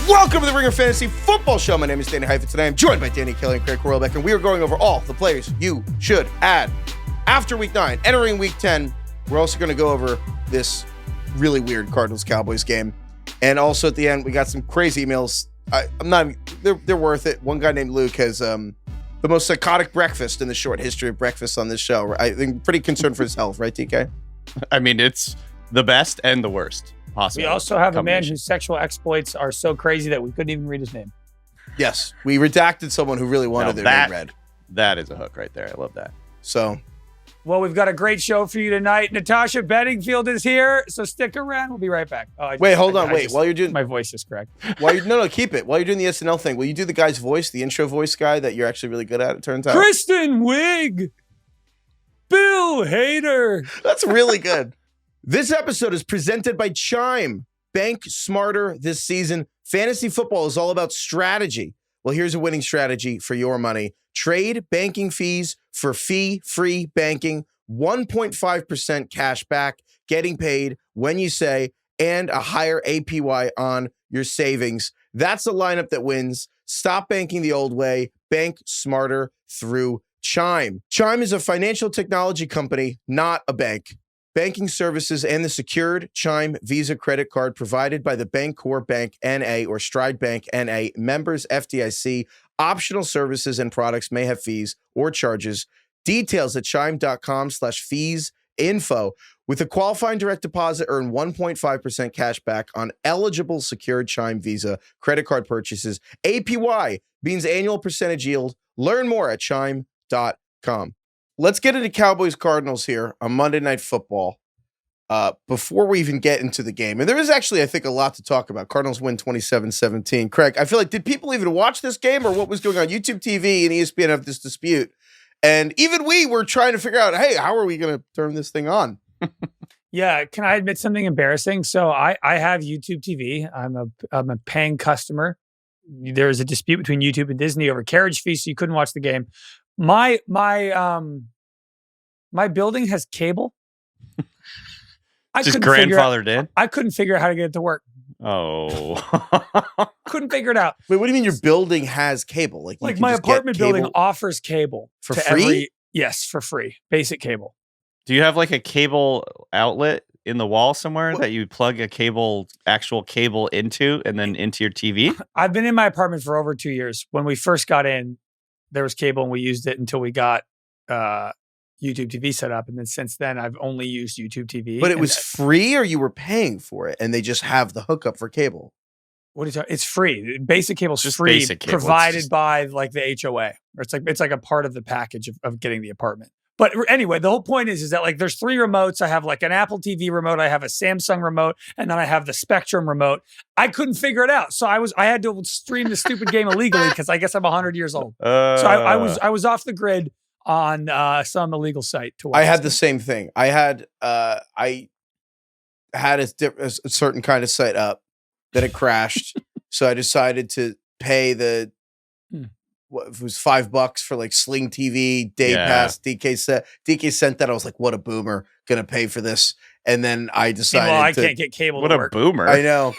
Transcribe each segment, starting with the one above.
Welcome to the Ringer Fantasy Football Show. My name is Danny Heifetz, and I am joined by Danny Kelly and Craig Horlbeck, and we are going over all the players you should add after Week 9. Entering Week 10, we're also going to go over this really weird Cardinals-Cowboys game. And also at the end, we got some crazy emails. They're worth it. One guy named Luke has the most psychotic breakfast in the short history of breakfast on this show. I think pretty concerned for his health, right, TK? I mean, it's the best and the worst possible. We also have a man whose sexual exploits are so crazy that we couldn't even read his name. Yes, we redacted someone who really wanted their name read. That is a hook right there. I love that. So, well, we've got a great show for you tonight. Natasha Bedingfield is here, so stick around. We'll be right back. Hold on. While you're doing my voice is correct. No, keep it. While you're doing the SNL thing, will you do the guy's voice, the intro voice guy that you're actually really good at? It turns out, Kristen Wiig, Bill Hader. That's really good. This episode is presented by Chime. Bank smarter this season. Fantasy football is all about strategy. Well, here's a winning strategy for your money. Trade banking fees for fee-free banking, 1.5% cash back, getting paid when you say, and a higher APY on your savings. That's a lineup that wins. Stop banking the old way. Bank smarter through Chime. Chime is a financial technology company, not a bank. Banking services and the secured Chime Visa credit card provided by the Bancorp Bank N.A. or Stride Bank N.A. members FDIC. Optional services and products may have fees or charges. Details at chime.com/fees info. With a qualifying direct deposit, earn 1.5% cash back on eligible secured Chime Visa credit card purchases. APY means annual percentage yield. Learn more at chime.com. Let's get into Cowboys Cardinals here on Monday Night Football before we even get into the game. And there is actually, I think, a lot to talk about. Cardinals win 27-17. Craig, I feel like, did people even watch this game or what was going on? YouTube TV and ESPN have this dispute. And even we were trying to figure out, hey, how are we going to turn this thing on? Yeah, can I admit something embarrassing? So I have YouTube TV. I'm a paying customer. There is a dispute between YouTube and Disney over carriage fees, so you couldn't watch the game. My building has cable. Just grandfathered in? I couldn't figure out how to get it to work. Oh. Couldn't figure it out. Wait, what do you mean your building has cable? Like my apartment building offers cable. For free? Yes, for free. Basic cable. Do you have like a cable outlet in the wall somewhere that you plug a actual cable into and then into your TV? I've been in my apartment for over 2 years. When we first got in, there was cable and we used it until we got YouTube TV set up. And then since then, I've only used YouTube TV. But it was free or you were paying for it and they just have the hookup for cable? What is it? It's free. Basic cable's just free, provided by like the HOA. Or it's like a part of the package of getting the apartment. But anyway, the whole point is that like there's 3 remotes. I have like an Apple TV remote, I have a Samsung remote, and then I have the Spectrum remote. I couldn't figure it out, so I had to stream the stupid game illegally because I guess I'm 100 years old. So I was off the grid on some illegal site to watch. I had the same thing. I had a certain kind of site up that it crashed, so I decided to pay the. It was $5 for like Sling TV, Day Pass, DK sent that. I was like, what a boomer, gonna pay for this. And then I decided I can't get cable. What a boomer. I know.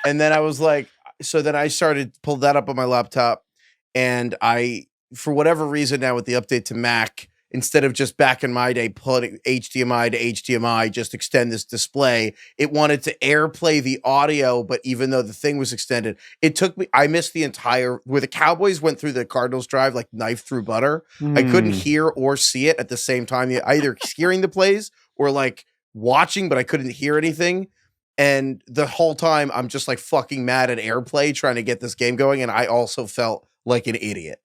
And then I was like, so then I started pull that up on my laptop. And I, for whatever reason now with the update to Mac, instead of just back in my day, putting HDMI to HDMI, just extend this display, it wanted to AirPlay the audio, but even though the thing was extended, it took me, I missed the entire, where the Cowboys went through the Cardinals drive like knife through butter. I couldn't hear or see it at the same time, either hearing the plays or like watching, but I couldn't hear anything. And the whole time I'm just like fucking mad at AirPlay trying to get this game going. And I also felt like an idiot.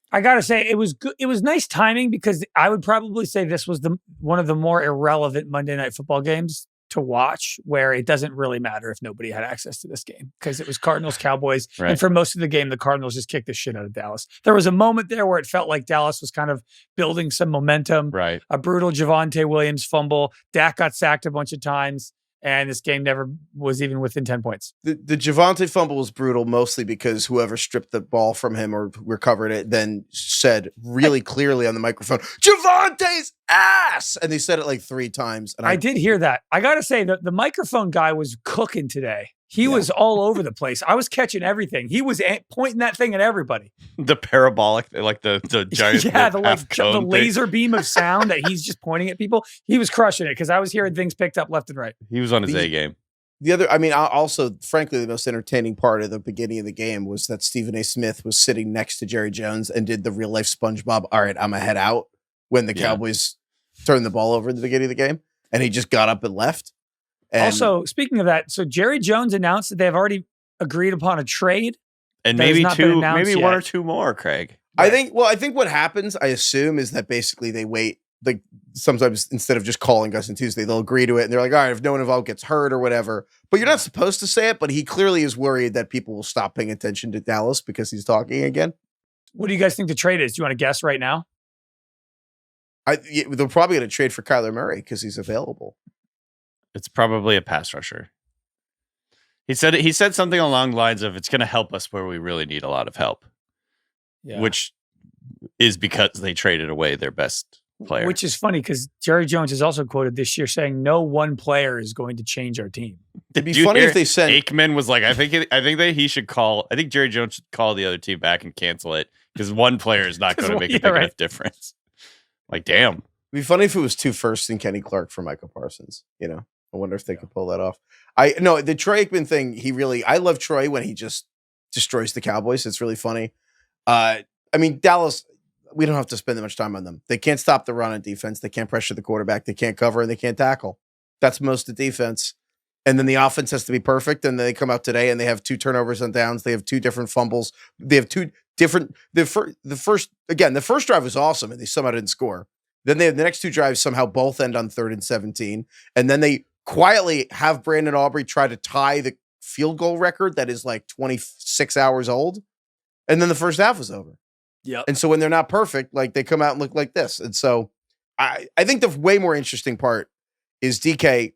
I gotta say, it was good. It was nice timing because I would probably say this was one of the more irrelevant Monday Night Football games to watch, where it doesn't really matter if nobody had access to this game because it was Cardinals Cowboys, right. And for most of the game, the Cardinals just kicked the shit out of Dallas. There was a moment there where it felt like Dallas was kind of building some momentum. Right, a brutal Javonte Williams fumble. Dak got sacked a bunch of times. And this game never was even within 10 points. The Javonte fumble was brutal, mostly because whoever stripped the ball from him or recovered it then said really clearly on the microphone, Javonte's ass! And they said it like 3 times. And I did hear that. I got to say, the microphone guy was cooking today. He was all over the place. I was catching everything. He was pointing that thing at everybody. The parabolic, like the giant, the laser beam of sound that he's just pointing at people. He was crushing it because I was hearing things picked up left and right. He was on his A game. The other, I mean, also, frankly, the most entertaining part of the beginning of the game was that Stephen A. Smith was sitting next to Jerry Jones and did the real life SpongeBob. All right, I'm a head out when the Cowboys turned the ball over at the beginning of the game, and he just got up and left. And also, speaking of that, so Jerry Jones announced that they've already agreed upon a trade, and maybe one or two more. Craig, I think what happens, I assume, is that basically they wait. Like sometimes instead of just calling us on Tuesday, they'll agree to it, and they're like, all right, if no one involved gets hurt or whatever. But you're not supposed to say it. But he clearly is worried that people will stop paying attention to Dallas because he's talking again. What do you guys think the trade is? Do you want to guess right now? They're probably going to trade for Kyler Murray because he's available. It's probably a pass rusher. He said something along the lines of, it's going to help us where we really need a lot of help, which is because they traded away their best player. Which is funny because Jerry Jones is also quoted this year saying no one player is going to change our team. It'd be funny if they sent Aikman was like, I think that he should call. I think Jerry Jones should call the other team back and cancel it because one player is not going to make a big enough difference. Like, damn. It'd be funny if it was 2 firsts and Kenny Clark for Michael Parsons. You know, I wonder if they could pull that off. The Troy Aikman thing. I love Troy when he just destroys the Cowboys. It's really funny. I mean, Dallas. We don't have to spend that much time on them. They can't stop the run on defense. They can't pressure the quarterback. They can't cover and they can't tackle. That's most of the defense. And then the offense has to be perfect. And then they come out today and they have 2 turnovers on downs. They have 2 different fumbles. They have 2 different. The first drive was awesome and they somehow didn't score. Then they have the next 2 drives somehow both end on 3rd and 17. And then they quietly have Brandon Aubrey try to tie the field goal record that is like 26 hours old. And then the first half was over. Yeah. And so when they're not perfect, like they come out and look like this. And so I think the way more interesting part is DK.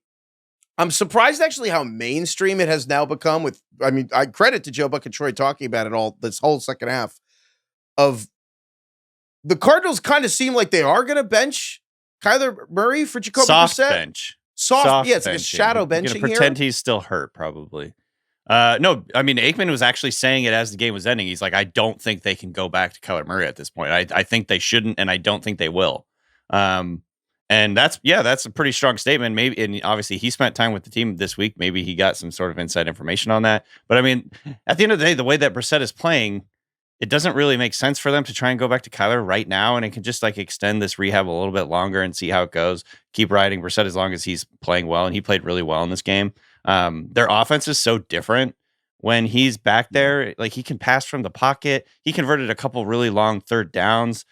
I'm surprised actually how mainstream it has now become I credit to Joe Buck and Troy talking about it all this whole second half of the Cardinals kind of seem like they are going to bench Kyler Murray for Jacoby Brissett. Bench. Soft. Yeah, it's like a shadow benching here. Pretend he's still hurt probably. No, I mean, Aikman was actually saying it as the game was ending. He's like, I don't think they can go back to Kyler Murray at this point. I think they shouldn't, and I don't think they will. And that's a pretty strong statement. Maybe, and obviously he spent time with the team this week. Maybe he got some sort of inside information on that. But I mean, at the end of the day, the way that Brissett is playing, it doesn't really make sense for them to try and go back to Kyler right now. And it can just like extend this rehab a little bit longer and see how it goes. Keep riding Brissett as long as he's playing well, and he played really well in this game. Their offense is so different when he's back there. Like he can pass from the pocket. He converted a couple really long 3rd downs.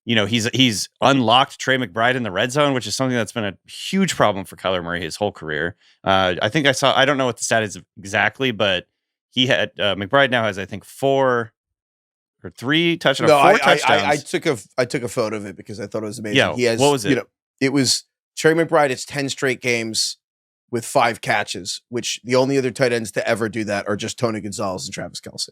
He's unlocked Trey McBride in the red zone, which is something that's been a huge problem for Kyler Murray his whole career. I think I don't know what the stat is exactly, but he had McBride now has, I think, 4 or 3 touchdowns. No, 4 touchdowns. I took a photo of it because I thought it was amazing. Yeah, he has, what was it? It was Trey McBride. It's 10 straight games with 5 catches, which the only other tight ends to ever do that are just Tony Gonzalez and Travis Kelce.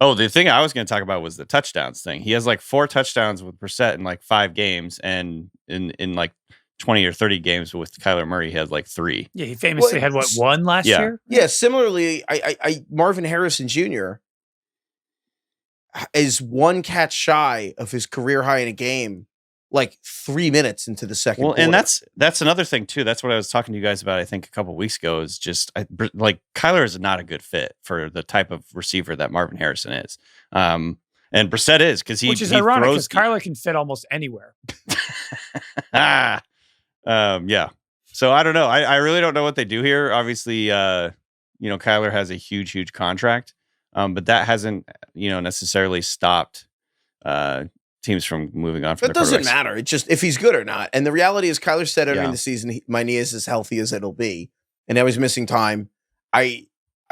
Oh, the thing I was going to talk about was the touchdowns thing. He has like 4 touchdowns with Brissett in like 5 games, and in like 20 or 30 games with Kyler Murray, he had like 3. Yeah, he famously had 1 last year? Yeah, similarly, Marvin Harrison Jr. is 1 catch shy of his career high in a game, like 3 minutes into the second quarter. And that's another thing too. That's what I was talking to you guys about, I think a couple of weeks ago, is just like Kyler is not a good fit for the type of receiver that Marvin Harrison is. And Brissett is, because which is ironic because Kyler can fit almost anywhere. Yeah. So I don't know. I really don't know what they do here. Obviously, Kyler has a huge contract, but that hasn't, necessarily stopped teams from moving on from It doesn't matter. It's just if he's good or not. And the reality is Kyler said entering the season, my knee is as healthy as it'll be. And now he's missing time. I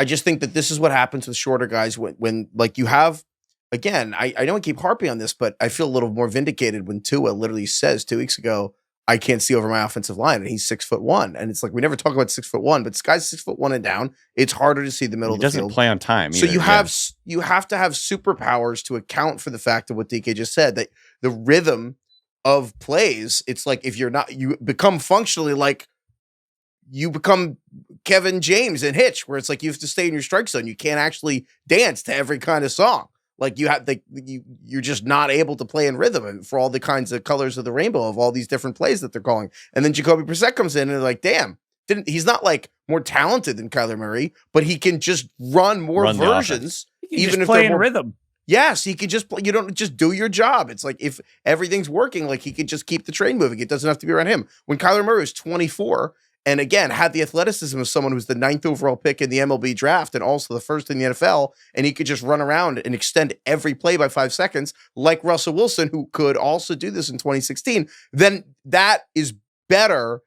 just think that this is what happens with shorter guys when like you have, again, I don't keep harping on this, but I feel a little more vindicated when Tua literally says 2 weeks ago, I can't see over my offensive line, and he's 6'1". And it's like, we never talk about 6'1", but this guy's 6'1" and down. It's harder to see the middle of the field. He doesn't play on time either. So you have to have superpowers to account for the fact of what DK just said, that the rhythm of plays, it's like if you're not, you become functionally like you become Kevin James in Hitch, where it's like you have to stay in your strike zone. You can't actually dance to every kind of song. Like you're just not able to play in rhythm and for all the kinds of colors of the rainbow of all these different plays that they're calling. And then Jacoby Brissett comes in and they're like, damn, he's not like more talented than Kyler Murray, but he can just run more versions, even if play in rhythm. Yes, he can just play. You don't just do your job. It's like if everything's working, like he can just keep the train moving. It doesn't have to be around him. When Kyler Murray was 24 and again had the athleticism of someone who was the 9th overall pick in the MLB draft and also the first in the NFL, and he could just run around and extend every play by 5 seconds, like Russell Wilson, who could also do this in 2016, then that is better.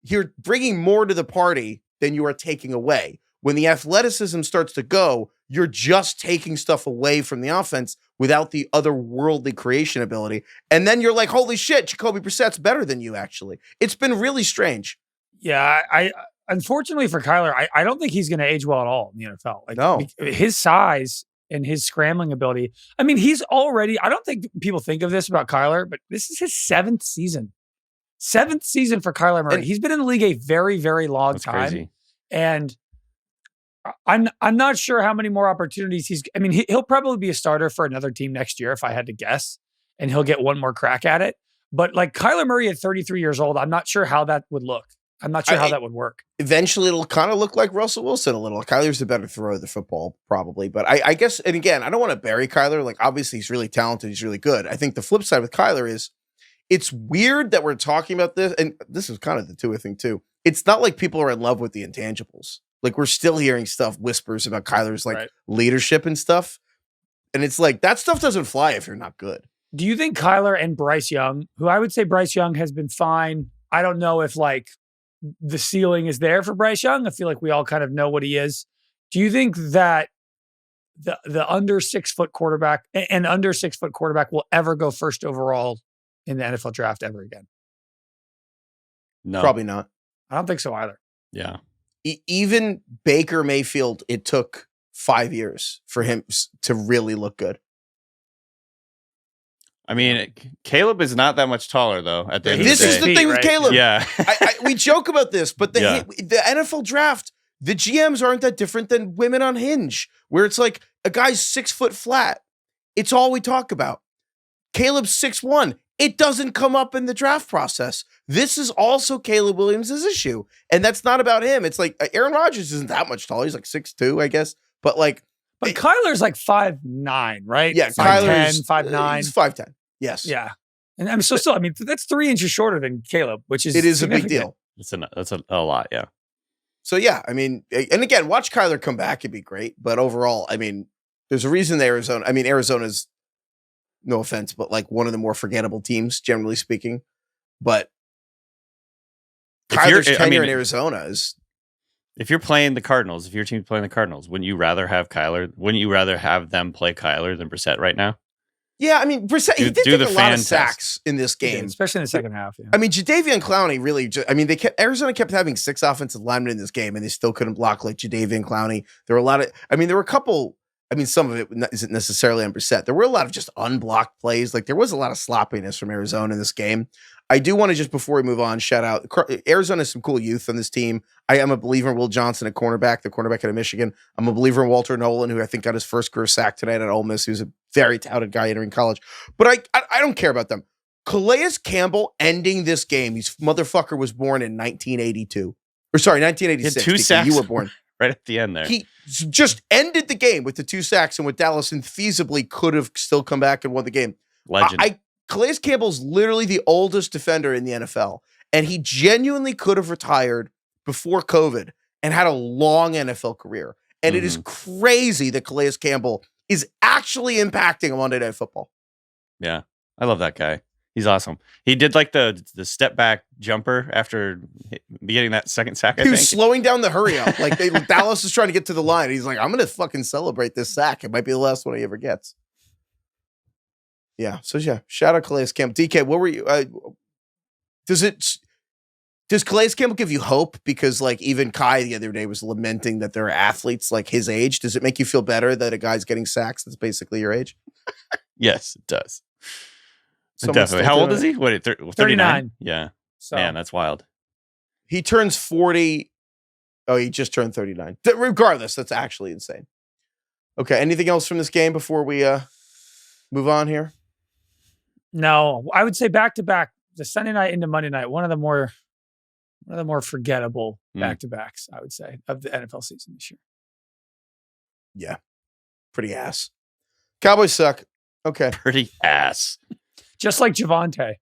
You're bringing more to the party than you are taking away. When the athleticism starts to go, you're just taking stuff away from the offense without the otherworldly creation ability. And then you're like, holy shit, Jacoby Brissett's better than you, actually. It's been really strange. Yeah, I unfortunately for Kyler, I don't think he's going to age well at all in the NFL. Like, no. His size and his scrambling ability. I mean, he's already, I don't think people think of this about Kyler, but this is his 7th season. 7th season for Kyler Murray. He's been in the league a very, very long time. Crazy. And I'm not sure how many more opportunities he'll probably be a starter for another team next year if I had to guess, and he'll get one more crack at it. But like Kyler Murray at 33 years old, I'm not sure how that would look. I'm not sure how that would work. Eventually, it'll kind of look like Russell Wilson a little. Kyler's a better thrower of the football, probably. But I guess, and again, I don't want to bury Kyler. Like, obviously, he's really talented. He's really good. I think the flip side with Kyler is it's weird that we're talking about this. And this is kind of the Tua thing, too. It's not like people are in love with the intangibles. Like, we're still hearing whispers about Kyler's, like, leadership and stuff. And it's like, that stuff doesn't fly if you're not good. Do you think Kyler and Bryce Young, who I would say Bryce Young has been fine. I don't know if, like, the ceiling is there for Bryce Young. I feel like we all kind of know what he is. Do you think that the under 6 foot quarterback and under 6 foot quarterback will ever go first overall in the NFL draft ever again? No, probably not. I don't think so either. Yeah. Even Baker Mayfield, it took 5 years for him to really look good. I mean, Caleb is not that much taller, though. At the end of the day. This is the thing with Caleb. Yeah. We joke about this, but the NFL draft, the GMs aren't that different than women on Hinge, where it's like a guy's 6 foot flat. It's all we talk about. Caleb's 6'1". It doesn't come up in the draft process. This is also Caleb Williams' issue. And that's not about him. It's like Aaron Rodgers isn't that much taller. He's like 6'2", I guess. But Kyler's like 5'9", right? Yeah, 5'10", 5'9". He's 5'10". Yes. Yeah. And I'm still, I mean, that's 3 inches shorter than Caleb, which is it is a big deal. That's a lot, yeah. So yeah, I mean, and again, watch Kyler come back, it'd be great. But overall, I mean, there's a reason Arizona's, no offense, but like one of the more forgettable teams, generally speaking. But Kyler's tenure in Arizona is. If you're playing the Cardinals, if your team's playing the Cardinals, wouldn't you rather have Kyler? Wouldn't you rather have them play Kyler than Brissett right now? Yeah, I mean, Brissett, he did take a lot of sacks in this game. Especially in the second half. Yeah. I mean, Jadeveon Clowney really, Arizona kept having 6 offensive linemen in this game, and they still couldn't block like Jadeveon Clowney. There were a couple, some of it isn't necessarily on Brissett. There were a lot of just unblocked plays. Like, there was a lot of sloppiness from Arizona in this game. I do want to just, before we move on, shout out Arizona has some cool youth on this team. I am a believer in Will Johnson at cornerback, the cornerback out of Michigan. I'm a believer in Walter Nolan, who I think got his first career sack tonight at Ole Miss. He was a very touted guy entering college. But I don't care about them. Calais Campbell ending this game. This motherfucker was born in 1982. Or sorry, 1986. 2 sacks. You were born. Right at the end there. He just ended the game with the 2 sacks and what Dallas feasibly could have still come back and won the game. Legend. Calais Campbell's literally the oldest defender in the NFL, and he genuinely could have retired before COVID and had a long NFL career. And it is crazy that Calais Campbell is actually impacting on Monday Night Football. Yeah, I love that guy. He's awesome. He did like the step back jumper after getting that second sack. He was slowing down the hurry up. Like Dallas is trying to get to the line. He's like, I'm going to fucking celebrate this sack. It might be the last one he ever gets. Yeah. So yeah, shout out Calais Campbell. DK, what were you? Does Calais Campbell give you hope? Because like even Kai the other day was lamenting that there are athletes like his age. Does it make you feel better that a guy's getting sacks that's basically your age? Yes, it does. Definitely. How old is he? What? 39? Yeah. So. Man, that's wild. He turns 40. Oh, he just turned 39. Regardless, that's actually insane. Okay, anything else from this game before we move on here? No, I would say back-to-back, the Sunday night into Monday night, one of the more forgettable back-to-backs, I would say, of the NFL season this year. Yeah, pretty ass. Cowboys suck. Okay. Pretty ass. Just like Javonte.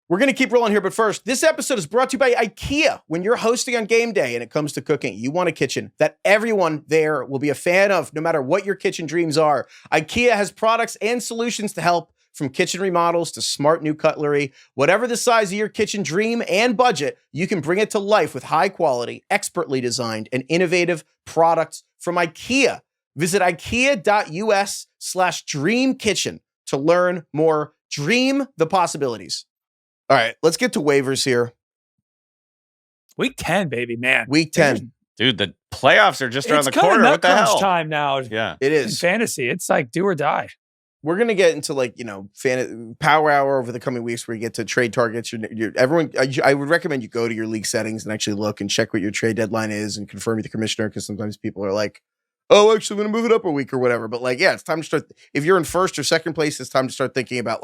We're going to keep rolling here, but first, this episode is brought to you by IKEA. When you're hosting on game day and it comes to cooking, you want a kitchen that everyone there will be a fan of, no matter what your kitchen dreams are. IKEA has products and solutions to help, from kitchen remodels to smart new cutlery. Whatever the size of your kitchen dream and budget, you can bring it to life with high quality, expertly designed, and innovative products from IKEA. Visit IKEA.us/dreamkitchen to learn more. Dream the possibilities. All right, let's get to waivers here. Week 10, baby, man. Week 10. Dude, the playoffs are just around the corner. It's What the kind of hell? nut crunch time now. Yeah. It In is. fantasy, it's like do or die. We're going to get into power hour over the coming weeks where you get to trade targets. I would recommend you go to your league settings and actually look and check what your trade deadline is and confirm with the commissioner, because sometimes people are like, oh, actually, I'm going to move it up a week or whatever. But it's time to start. If you're in first or second place, it's time to start thinking about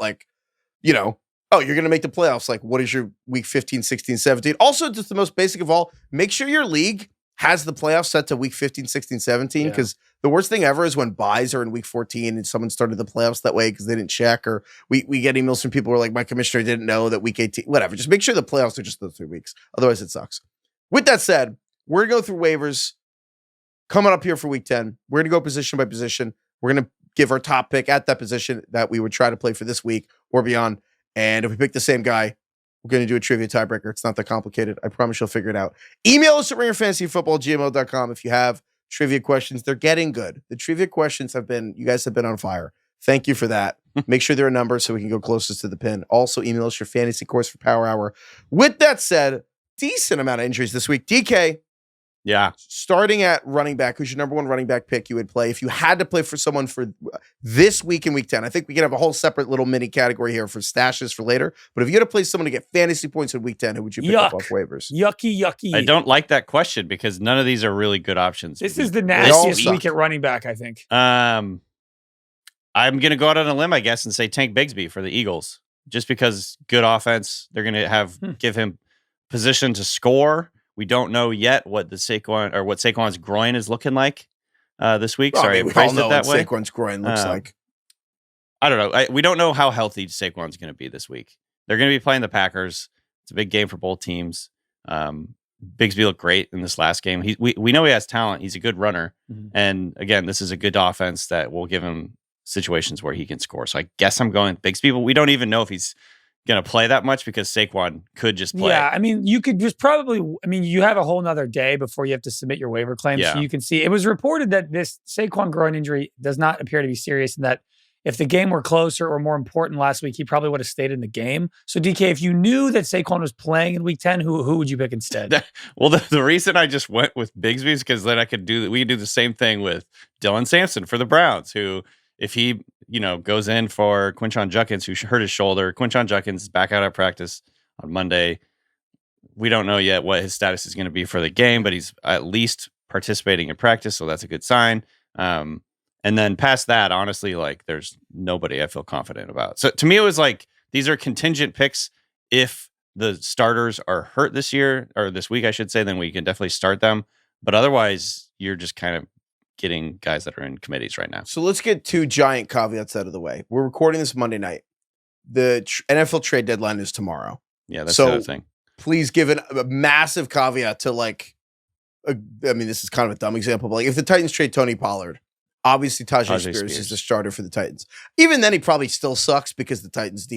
oh, you're going to make the playoffs. Like, what is your week 15, 16, 17? Also, just the most basic of all, make sure your league has the playoffs set to week 15, 16, 17, because the worst thing ever is when buys are in week 14 and someone started the playoffs that way because they didn't check, or we get emails from people who are like, my commissioner didn't know that week 18, whatever. Just make sure the playoffs are just those 3 weeks. Otherwise, it sucks. With that said, we're going to go through waivers coming up here for week 10. We're going to go position by position. We're going to give our top pick at that position that we would try to play for this week or beyond. And if we pick the same guy, we're going to do a trivia tiebreaker. It's not that complicated. I promise you'll figure it out. Email us at ringerfantasyfootball@gmail.com if you have trivia questions. They're getting good. The trivia questions you guys have been on fire. Thank you for that. Make sure there are numbers so we can go closest to the pin. Also, email us your fantasy course for Power Hour. With that said, decent amount of injuries this week. DK. Yeah. Starting at running back, who's your number one running back pick you would play if you had to play for someone for this week in week 10? I think we can have a whole separate little mini category here for stashes for later. But if you had to play someone to get fantasy points in week 10, who would you pick up off waivers? Yucky. I don't like that question because none of these are really good options. This is the nastiest week at running back, I think. I'm going to go out on a limb, I guess, and say Tank Bigsby for the Eagles. Just because good offense, they're going to give him position to score. We don't know yet what Saquon's groin is looking like this week. Sorry, we I phrased all know it that what way. Saquon's groin looks like. I don't know. We don't know how healthy Saquon's going to be this week. They're going to be playing the Packers. It's a big game for both teams. Bigsby looked great in this last game. We know he has talent. He's a good runner. Mm-hmm. And again, this is a good offense that will give him situations where he can score. So I guess I'm going Bigsby, but we don't even know if he's going to play that much because Saquon could just play. Yeah, I mean, you could just you have a whole nother day before you have to submit your waiver claim. Yeah. So you can see, it was reported that this Saquon groin injury does not appear to be serious, and that if the game were closer or more important last week, he probably would have stayed in the game. So DK, if you knew that Saquon was playing in week 10, who would you pick instead? Well, the reason I just went with Bigsby is because then we could do the same thing with Dylan Sampson for the Browns, who, if he, goes in for Quinshon Judkins, who hurt his shoulder. Quinshon Judkins is back out at practice on Monday. We don't know yet what his status is going to be for the game, but he's at least participating in practice, so that's a good sign. And then past that, honestly, there's nobody I feel confident about. So to me, it was these are contingent picks. If the starters are hurt this year, or this week, I should say, then we can definitely start them. But otherwise, you're just kind of getting guys that are in committees right now. So let's get 2 giant caveats out of the way. We're recording this Monday night. The NFL trade deadline is tomorrow. Yeah, that's the other thing. Please give a massive caveat to this is kind of a dumb example, but if the Titans trade Tony Pollard, obviously Tajay Spears is the starter for the Titans. Even then, he probably still sucks because the Titans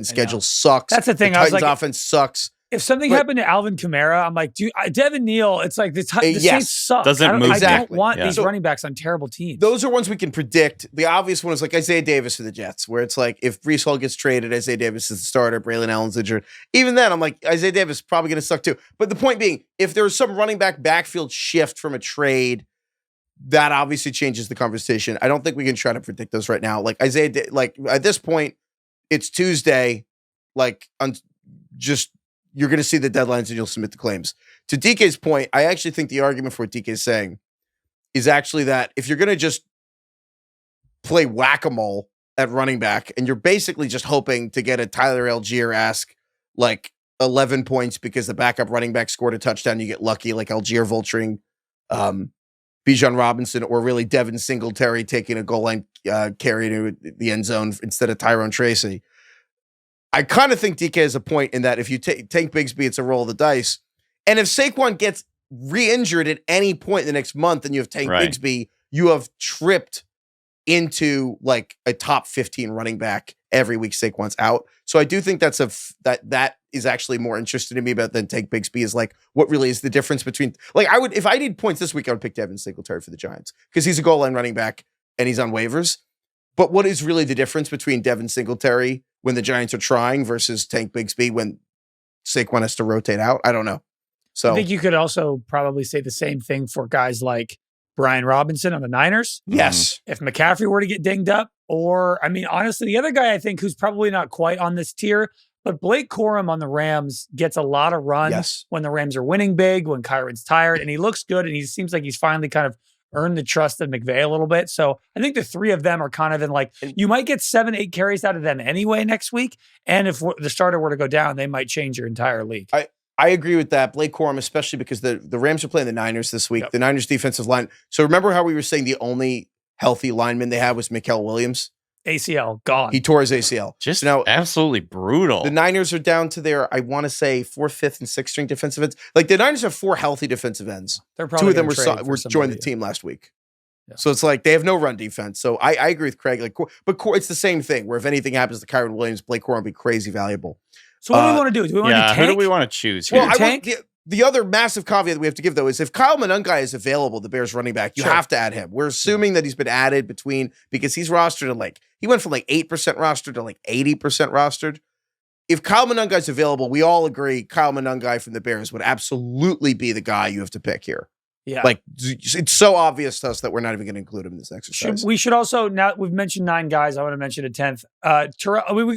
schedule sucks. That's the thing. The Titans offense sucks. If something happened to Alvin Kamara, I'm like, dude, Devin Neal, it's like the Saints suck. Doesn't move. I don't want these running backs on terrible teams. Those are ones we can predict. The obvious one is like Isaiah Davis for the Jets, where it's like if Breece Hall gets traded, Isaiah Davis is the starter, Braylon Allen's injured. Even then, I'm like, Isaiah Davis is probably going to suck too. But the point being, if there was some running back backfield shift from a trade, that obviously changes the conversation. I don't think we can try to predict those right now. At this point, it's Tuesday. Just you're going to see the deadlines and you'll submit the claims. To DK's point, I actually think the argument for what DK is saying is actually that if you're going to just play whack-a-mole at running back and you're basically just hoping to get a Tyler Algier-esque like 11 points because the backup running back scored a touchdown, you get lucky like Algier vulturing Bijan Robinson, or really Devin Singletary taking a goal line carry to the end zone instead of Tyrone Tracy. I kind of think DK has a point in that if you Tank Bigsby, it's a roll of the dice. And if Saquon gets re-injured at any point in the next month and you have Tank Bigsby, you have tripped into like a top 15 running back every week Saquon's out. So I do think that is actually more interesting to me about than Tank Bigsby is like what really is the difference between like I would if I need points this week I would pick Devin Singletary for the Giants because he's a goal line running back and he's on waivers. But what is really the difference between Devin Singletary when the Giants are trying versus Tank Bigsby when Saquon has to rotate out? I don't know. So I think you could also probably say the same thing for guys like Brian Robinson on the Niners. Yes. If McCaffrey were to get dinged up, or, I mean, honestly, the other guy I think who's probably not quite on this tier, but Blake Corum on the Rams gets a lot of run when the Rams are winning big, when Kyron's tired, and he looks good, and he seems like he's finally kind of earned the trust of McVay a little bit. So I think the three of them are kind of in like, you might get 7-8 carries out of them anyway next week, and if the starter were to go down, they might change your entire league. I agree with that. Blake Corum, especially because the Rams are playing the Niners this week. The Niners defensive line. So remember how we were saying the only healthy lineman they had was Mikael Williams? ACL, gone. He tore his ACL. Just now, absolutely brutal. The Niners are down to their, I want to say, 4th, 5th, and 6th string defensive ends. Like the Niners have 4 healthy defensive ends. They're probably 2 of them were joined the team last week. Yeah. So it's like they have no run defense. So I agree with Craig. Like, but it's the same thing where if anything happens to Kyron Williams, Blake Corum would be crazy valuable. So what do we want to do? Do we want to tank? Who do we want to choose here? Well, the other massive caveat that we have to give, though, is if Kyle Monangai is available, the Bears running back, you have to add him. We're assuming that he's been added because he's rostered at like, he went from like 8% rostered to like 80% rostered. If Kyle Monangai is available, we all agree Kyle Monangai from the Bears would absolutely be the guy you have to pick here. Yeah. Like, it's so obvious to us that we're not even going to include him in this exercise. We should also, now we've mentioned 9 guys, I want to mention a 10th.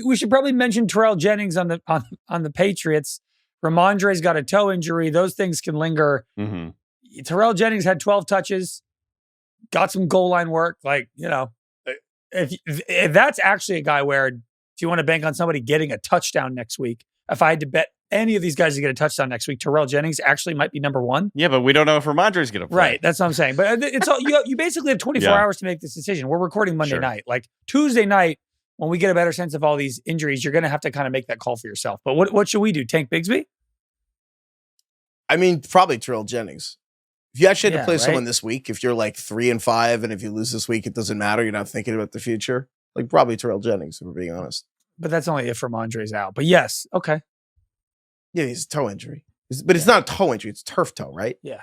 We should probably mention Terrell Jennings on the Patriots. Ramondre's got a toe injury. Those things can linger. Mm-hmm. Terrell Jennings had 12 touches, got some goal line work. Like, you know, if that's actually a guy where, do you want to bank on somebody getting a touchdown next week? If I had to bet any of these guys to get a touchdown next week, Terrell Jennings actually might be number 1. Yeah, but we don't know if Ramondre's going to play. Right, that's what I'm saying. But it's all you basically have 24 hours to make this decision. We're recording Monday night. Like Tuesday night, when we get a better sense of all these injuries, you're going to have to kind of make that call for yourself. But what should we do? Tank Bigsby? I mean, probably Terrell Jennings. If you actually had to play someone this week, if you're like 3-5, and if you lose this week, it doesn't matter. You're not thinking about the future. Like probably Terrell Jennings, if we're being honest. But that's only if Ramondre's out. But yes, okay. Yeah, he's a toe injury. But it's not a toe injury, it's turf toe, right? Yeah.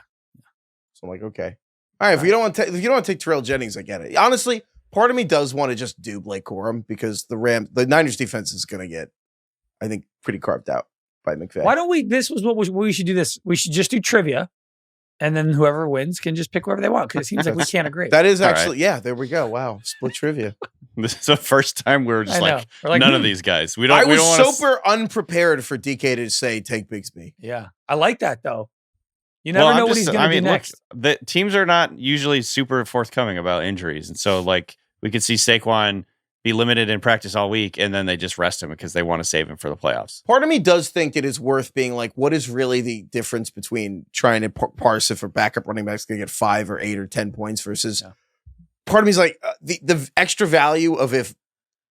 So I'm like, okay. All right, if you don't want to take Terrell Jennings, I get it. Honestly, part of me does want to just do Blake Corum because the Niners defense is going to get, I think, pretty carved out by McVay. Why don't this was what we should do this. We should just do trivia, and then whoever wins can just pick whoever they want because it seems like we can't agree. That is actually, there we go. Wow, split trivia. This is the first time we're just like none of these guys. I was super unprepared for DK to say take Bigsby. Yeah, I like that though. You never know what he's going to do next. The teams are not usually super forthcoming about injuries, and so like we could see Saquon be limited in practice all week, and then they just rest him because they want to save him for the playoffs. Part of me does think it is worth being like, what is really the difference between trying to parse if a backup running back is going to get 5 or 8 or 10 points versus. Yeah. Part of me is like the extra value of if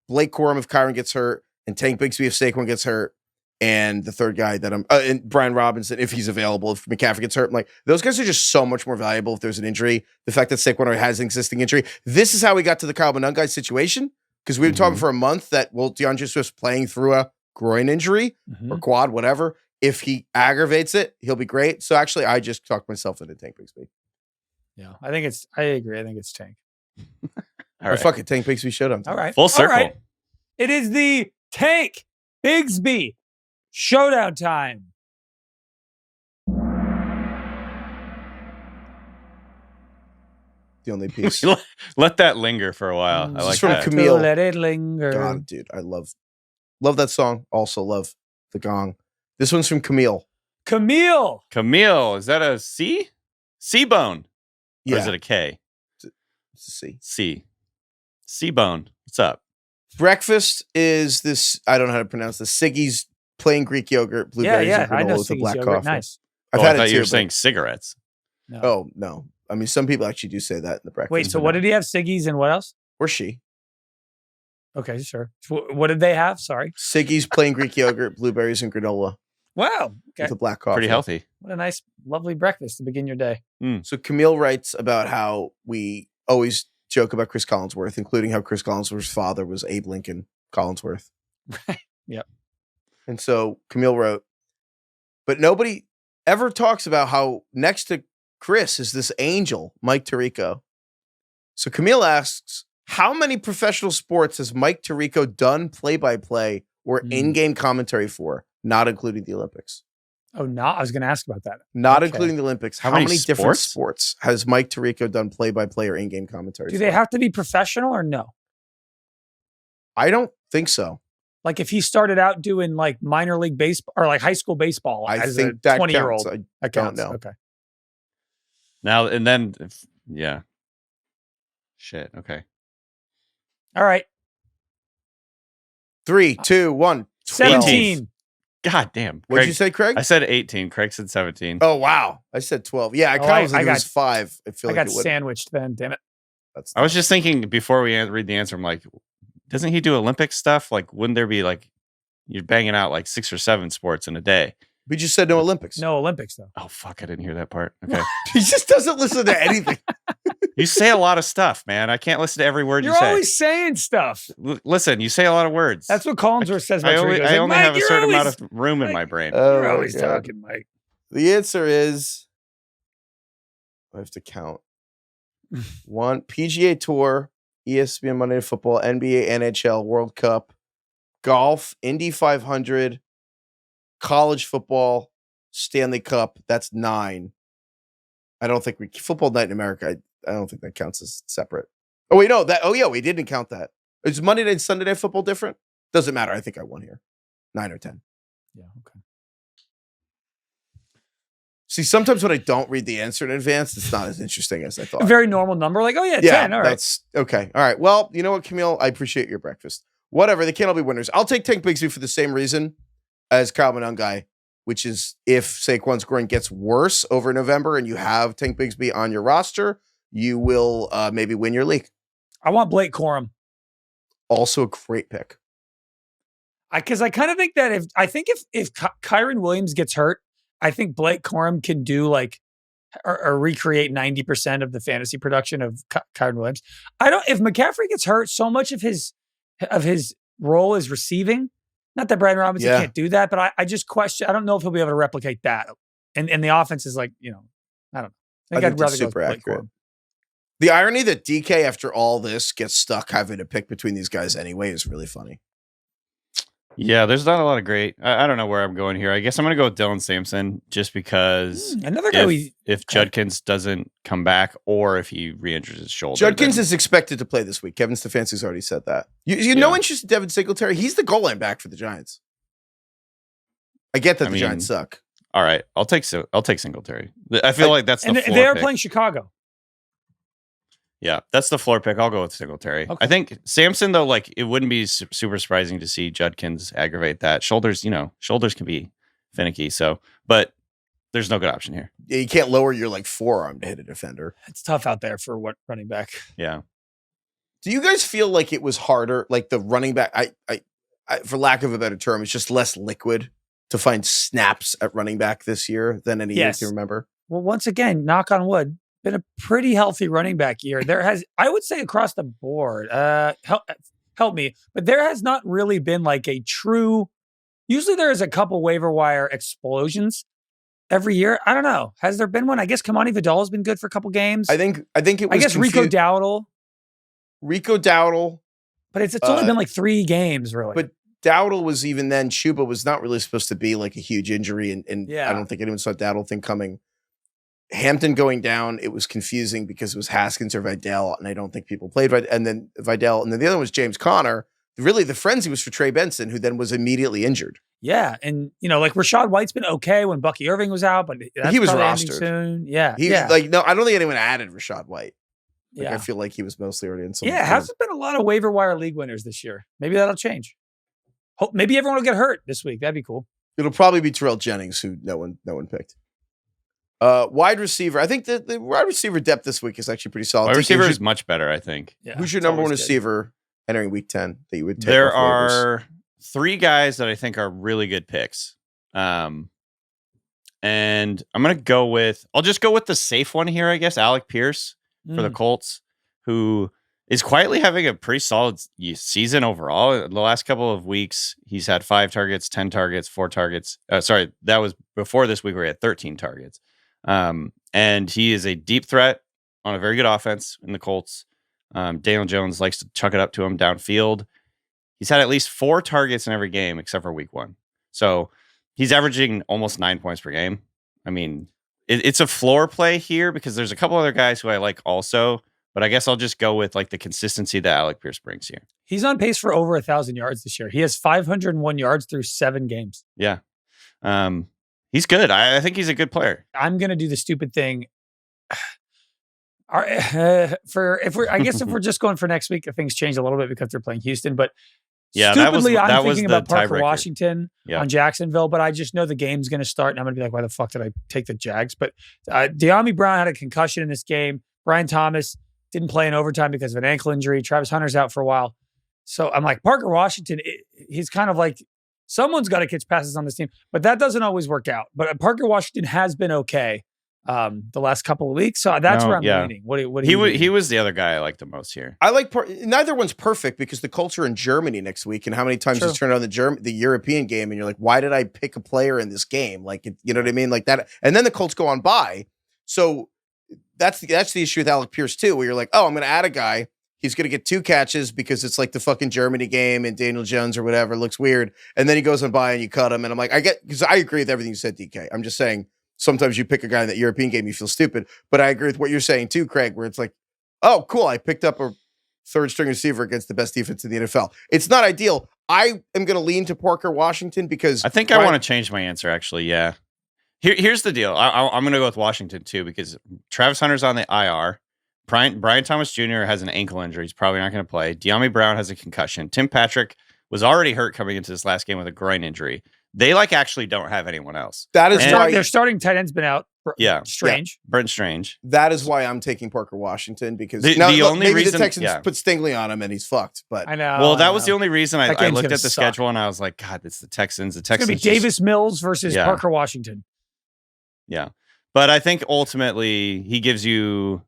Blake Corum, if Kyron gets hurt, and Tank Bigsby if Saquon gets hurt, and the third guy that and Brian Robinson if he's available, if McCaffrey gets hurt, I'm like those guys are just so much more valuable if there's an injury. The fact that Saquon already has an existing injury. This is how we got to the Kyle Monangai situation because we've been talking for a month that DeAndre Swift's playing through a groin injury or quad, whatever. If he aggravates it, he'll be great. So actually, I just talked myself into Tank Bigsby. Yeah, I agree. I think it's Tank. All right, fuck it. Tank Bigsby showdown time. All right, full circle. All right. It is the Tank Bigsby showdown time. The only piece. Let that linger for a while. I like from that. Camille. Let it linger. God, dude, I love that song. Also love the gong. This one's from Camille. Camille, is that a C? C-bone? Yeah. Or is it a K? It's a C. C. C-bone. What's up? Breakfast is this, I don't know how to pronounce this, Siggy's plain Greek yogurt, blueberries, and granola with a black coffee. Nice. I've I had thought it too. you were saying cigarettes. No. Oh, no. I mean, some people actually do say that in the breakfast. Wait, so what did he have? Siggy's and what else? Or she. Okay, sure. What did they have? Sorry. Siggy's plain Greek yogurt, blueberries, and granola Wow. Okay. with a black coffee. Pretty healthy. What a nice, lovely breakfast to begin your day. So Camille writes about how we always joke about Chris Collinsworth, including how Chris Collinsworth's father was Abe Lincoln Collinsworth. Yep. And so Camille wrote, but nobody ever talks about how next to Chris is this angel, Mike Tirico. So Camille asks, how many professional sports has Mike Tirico done play-by-play or in-game commentary for, not including the Olympics? Oh, no. I was going to ask about that. Not including the Olympics. How many different sports? sports has Mike Tirico done play-by-play or in-game commentary Do for? they have to be professional or no? I don't think so. Like if he started out doing like minor league baseball or like high school baseball I as think a that 20-year-old. counts. That don't counts. know. Okay. Now and then, yeah. Shit. Okay. All right. 3, 2, 1. 17. God damn. What'd you say, Craig? I said 18. Craig said 17. Oh, wow. I said 12. Yeah, I kind of was like it was 5. I feel I like got it would. sandwiched then, damn it. That's I was just thinking before we read the answer, I'm like, doesn't he do Olympic stuff? Like, wouldn't there be like, you're banging out like 6 or 7 sports in a day? We just said no Olympics. No Olympics, though. Oh, fuck. I didn't hear that part. Okay. He just doesn't listen to anything. You say a lot of stuff, man. I can't listen to every word you say. You're always saying stuff. Listen, you say a lot of words. That's what Collinsworth says about Tirico. I only have a certain amount always, of room in my brain. You're my always God. talking, Mike. The answer is, I have to count. 1, PGA Tour, ESPN Monday Night Football, NBA, NHL, World Cup, golf, Indy 500, college football, Stanley Cup. That's 9. I don't think football night in America. I don't think that counts as separate. Oh wait, no. Yeah, we didn't count that. Is Monday night and Sunday night football different? Doesn't matter. I think I won here. 9 or 10. Yeah. Okay. See, sometimes when I don't read the answer in advance, it's not as interesting as I thought. A very normal number. Like, oh yeah, 10. All right. That's okay. All right. Well, you know what, Camille? I appreciate your breakfast. Whatever. They can't all be winners. I'll take Tank Bigsby for the same reason as Kyle Monungai, which is if Saquon's groin gets worse over November and you have Tank Bigsby on your roster, you will maybe win your league. I want Blake Corum. Also a great pick. Because I kind of think that if Kyron Williams gets hurt, I think Blake Corum can do like or recreate 90% of the fantasy production of Kyron Williams. If McCaffrey gets hurt, so much of his role is receiving. Not that Brian Robinson can't do that, but I just question. I don't know if he'll be able to replicate that. And the offense is like, I don't know. I think I'd rather go with Blake Corum. The irony that DK, after all this, gets stuck having to pick between these guys anyway is really funny. Yeah, there's not a lot of great. I don't know where I'm going here. I guess I'm going to go with Dylan Sampson just because another guy if Judkins doesn't come back or if he re-injures his shoulder. Judkins is expected to play this week. Kevin Stefanski's already said that. You no interest in Devin Singletary? He's the goal line back for the Giants. I get that the Giants suck. All right, I'll take Singletary. I feel like that's the floor they are pick. playing Chicago. Yeah, that's the floor pick. I'll go with Singletary. Okay. I think Sampson, though, like it wouldn't be super surprising to see Judkins aggravate that. Shoulders can be finicky. But there's no good option here. Yeah, you can't lower your forearm to hit a defender. It's tough out there for what running back. Yeah. Do you guys feel like it was harder? Like the running back, I for lack of a better term, it's just less liquid to find snaps at running back this year than any year you can remember. Well, once again, knock on wood. Been a pretty healthy running back year. There has, I would say across the board, help me, but there has not really been like a true, usually there is a couple waiver wire explosions every year. I don't know. Has there been one? I guess Kamani Vidal has been good for a couple games. I think it was. I guess Rico Dowdle. But it's only been like 3 games really. But Dowdle was even then, Chuba was not really supposed to be like a huge injury. And I don't think anyone saw Dowdle thing coming. Hampton going down, it was confusing because it was Haskins or Vidal, and I don't think people played and then Vidal, and then the other one was James Conner. really the frenzy was for Trey Benson, who then was immediately injured. Yeah, and like Rachaad White's been okay when Bucky Irving was out, but he was rostered soon. Yeah, no, I don't think anyone added Rachaad White. I feel like he was mostly already in some. Yeah, hasn't been a lot of waiver wire league winners this year. Maybe that'll change. Maybe everyone will get hurt this week. That'd be cool. It'll probably be Terrell Jennings, who no one picked. Wide receiver. I think the wide receiver depth this week is actually pretty solid. Wide receiver is much better, I think. Yeah, who's your number one receiver entering week 10 that you would take? There are 3 guys that I think are really good picks. And I'm going to go with, I'll just go with the safe one here, I guess, Alec Pierce for the Colts, who is quietly having a pretty solid season overall. The last couple of weeks, he's had 5 targets, 10 targets, 4 targets. Sorry, that was before this week where he had 13 targets. And he is a deep threat on a very good offense in the Colts. Daniel Jones likes to chuck it up to him downfield. He's had at least 4 targets in every game except for week 1. So he's averaging almost 9 points per game. I mean, it's a floor play here because there's a couple other guys who I like also, but I guess I'll just go with like the consistency that Alec Pierce brings here. He's on pace for over 1,000 yards this year. He has 501 yards through 7 games. Yeah. He's good. I think he's a good player. I'm going to do the stupid thing. If we're just going for next week, things change a little bit because they're playing Houston, but yeah, stupidly, I'm thinking about Parker tiebreaker. Washington on Jacksonville, but I just know the game's going to start, and I'm going to be like, why the fuck did I take the Jags? But De'Ami Brown had a concussion in this game. Brian Thomas didn't play in overtime because of an ankle injury. Travis Hunter's out for a while. So I'm like, Parker Washington, he's kind of like, someone's got to catch passes on this team, but that doesn't always work out. But Parker Washington has been okay the last couple of weeks, so that's where I'm leaning. What he was the other guy I liked the most here. I like neither one's perfect because the Colts are in Germany next week, and how many times you turn on the European game and you're like, why did I pick a player in this game? Like, you know what I mean, like that. And then the Colts go on bye, so that's the issue with Alec Pierce too, where you're like, oh, I'm going to add a guy. He's going to get 2 catches because it's like the fucking Germany game and Daniel Jones or whatever looks weird, and then he goes on bye and you cut him, and I'm like, because I agree with everything you said, DK. I'm just saying. Sometimes you pick a guy in that European game, you feel stupid. But I agree with what you're saying too, Craig, where it's like, oh, cool, I picked up a 3rd-string receiver against the best defense in the NFL. It's not ideal. I am going to lean to Parker Washington because I think I want to change my answer, actually, yeah. Here's the deal. I'm going to go with Washington, too, because Travis Hunter's on the IR. Brian Thomas Jr. has an ankle injury. He's probably not going to play. De'Ami Brown has a concussion. Tim Patrick was already hurt coming into this last game with a groin injury. They actually don't have anyone else. That is why their starting tight end's been out. Strange. Brent Strange. That is why I'm taking Parker Washington because the only reason the Texans put Stingley on him and he's fucked. But I know. Well, that was the only reason I looked at the schedule and I was like, God, it's the Texans. The Texans. It's gonna be Davis Mills versus Parker Washington. Yeah, but I think ultimately he gives you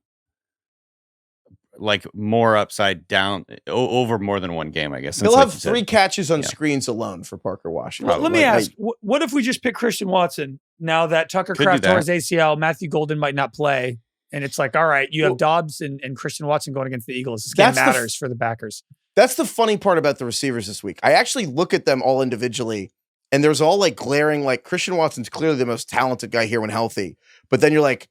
like more upside down over more than one game, I guess. He'll have 3 catches on screens alone for Parker Washington. Well, let me ask, what if we just pick Christian Watson now that Tucker Kraft tore his ACL, Matthew Golden might not play, and it's like, all right, you have Dobbs and Christian Watson going against the Eagles. This game matters for the backers. That's the funny part about the receivers this week. I actually look at them all individually, and there's all like glaring, like Christian Watson's clearly the most talented guy here when healthy, but then you're like,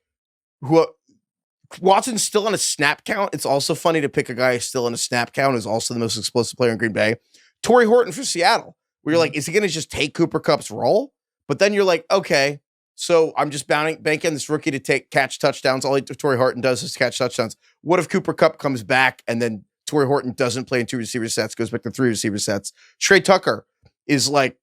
Watson's still on a snap count. It's also funny to pick a guy still on a snap count who's also the most explosive player in Green Bay. Torrey Horton for Seattle, where you're like, is he going to just take Cooper Kupp's role? But then you're like, okay, so I'm just banking this rookie to catch touchdowns. All Torrey Horton does is catch touchdowns. What if Cooper Kupp comes back and then Torrey Horton doesn't play in 2 receiver sets, goes back to 3 receiver sets? Trey Tucker is like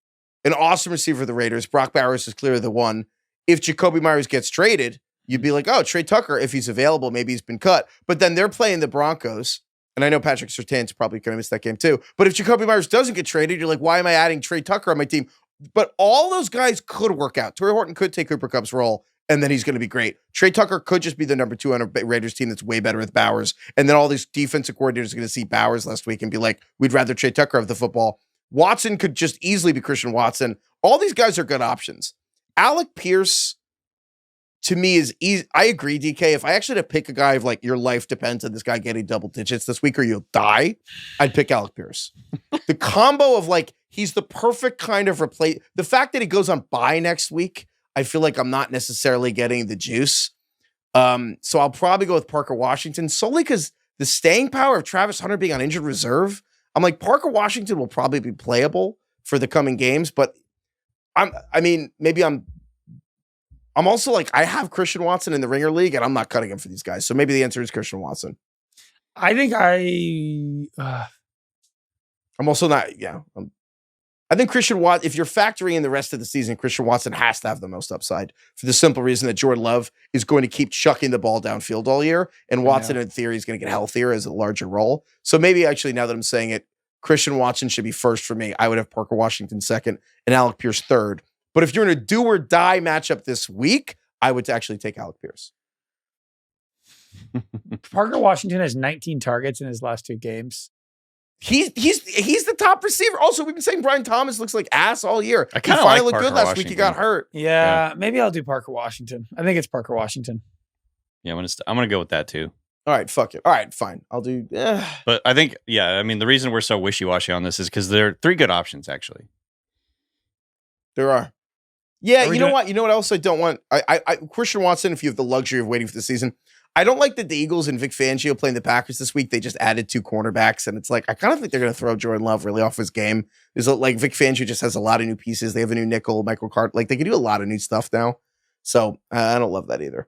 an awesome receiver for the Raiders. Brock Bowers is clearly the one. If Jacoby Myers gets traded, you'd be like, oh, Trey Tucker, if he's available, maybe he's been cut. But then they're playing the Broncos, and I know Patrick Surtain's probably going to miss that game too. But if Jacoby Myers doesn't get traded, you're like, why am I adding Trey Tucker on my team? But all those guys could work out. Torrey Horton could take Cooper Kupp's role, and then he's going to be great. Trey Tucker could just be the number 2 on a Raiders team that's way better with Bowers. And then all these defensive coordinators are going to see Bowers last week and be like, we'd rather Trey Tucker have the football. Watson could just easily be Christian Watson. All these guys are good options. Alec Pierce, to me, is easy. I agree, DK. If I actually had to pick a guy of like your life depends on this guy getting double digits this week or you'll die, I'd pick Alec Pierce. The combo of like, he's the perfect kind of replace. The fact that he goes on bye next week, I feel like I'm not necessarily getting the juice. So I'll probably go with Parker Washington solely because the staying power of Travis Hunter being on injured reserve, I'm like, Parker Washington will probably be playable for the coming games, but I'm also like, I have Christian Watson in the Ringer League, and I'm not cutting him for these guys. So maybe the answer is Christian Watson. I think I'm also not, I think Christian Watson, if you're factoring in the rest of the season, Christian Watson has to have the most upside for the simple reason that Jordan Love is going to keep chucking the ball downfield all year, and Watson, in theory, is going to get healthier as a larger role. So maybe actually, now that I'm saying it, Christian Watson should be first for me. I would have Parker Washington second and Alec Pierce third. But if you're in a do or die matchup this week, I would actually take Alec Pierce. Parker Washington has 19 targets in his last 2 games. He's the top receiver. Also, we've been saying Brian Thomas looks like ass all year. I kind of like looked good last week. He got hurt. Yeah, maybe I'll do Parker Washington. I think it's Parker Washington. Yeah, I'm gonna go with that too. All right, fuck it. All right, fine. I'll do. But I think, the reason we're so wishy-washy on this is because there are 3 good options actually. There are. Yeah, you know what? You know what else I don't want? I Christian Watson, if you have the luxury of waiting for the season, I don't like that the Eagles and Vic Fangio playing the Packers this week. They just added 2 cornerbacks, and it's like, I kind of think they're going to throw Jordan Love really off his game. There's like Vic Fangio just has a lot of new pieces. They have a new nickel, Michael Carter. Like, they can do a lot of new stuff now. So I don't love that either.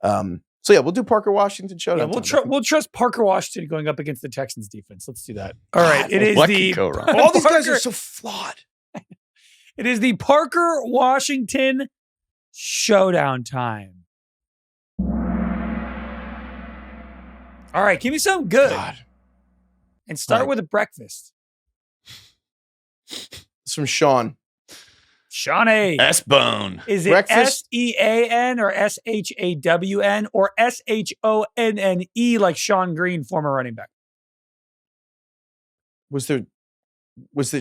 So yeah, we'll do Parker Washington showdown. We'll trust Parker Washington going up against the Texans defense. Let's do that. All right. It is what could go wrong? All these guys are so flawed. It is the Parker Washington showdown time. All right, give me something good. God. And start with a breakfast. It's from Sean. Sean A. S-Bone. Is it Breakfast? SEAN or SHAWN or SHONNE like Sean Green, former running back? Was it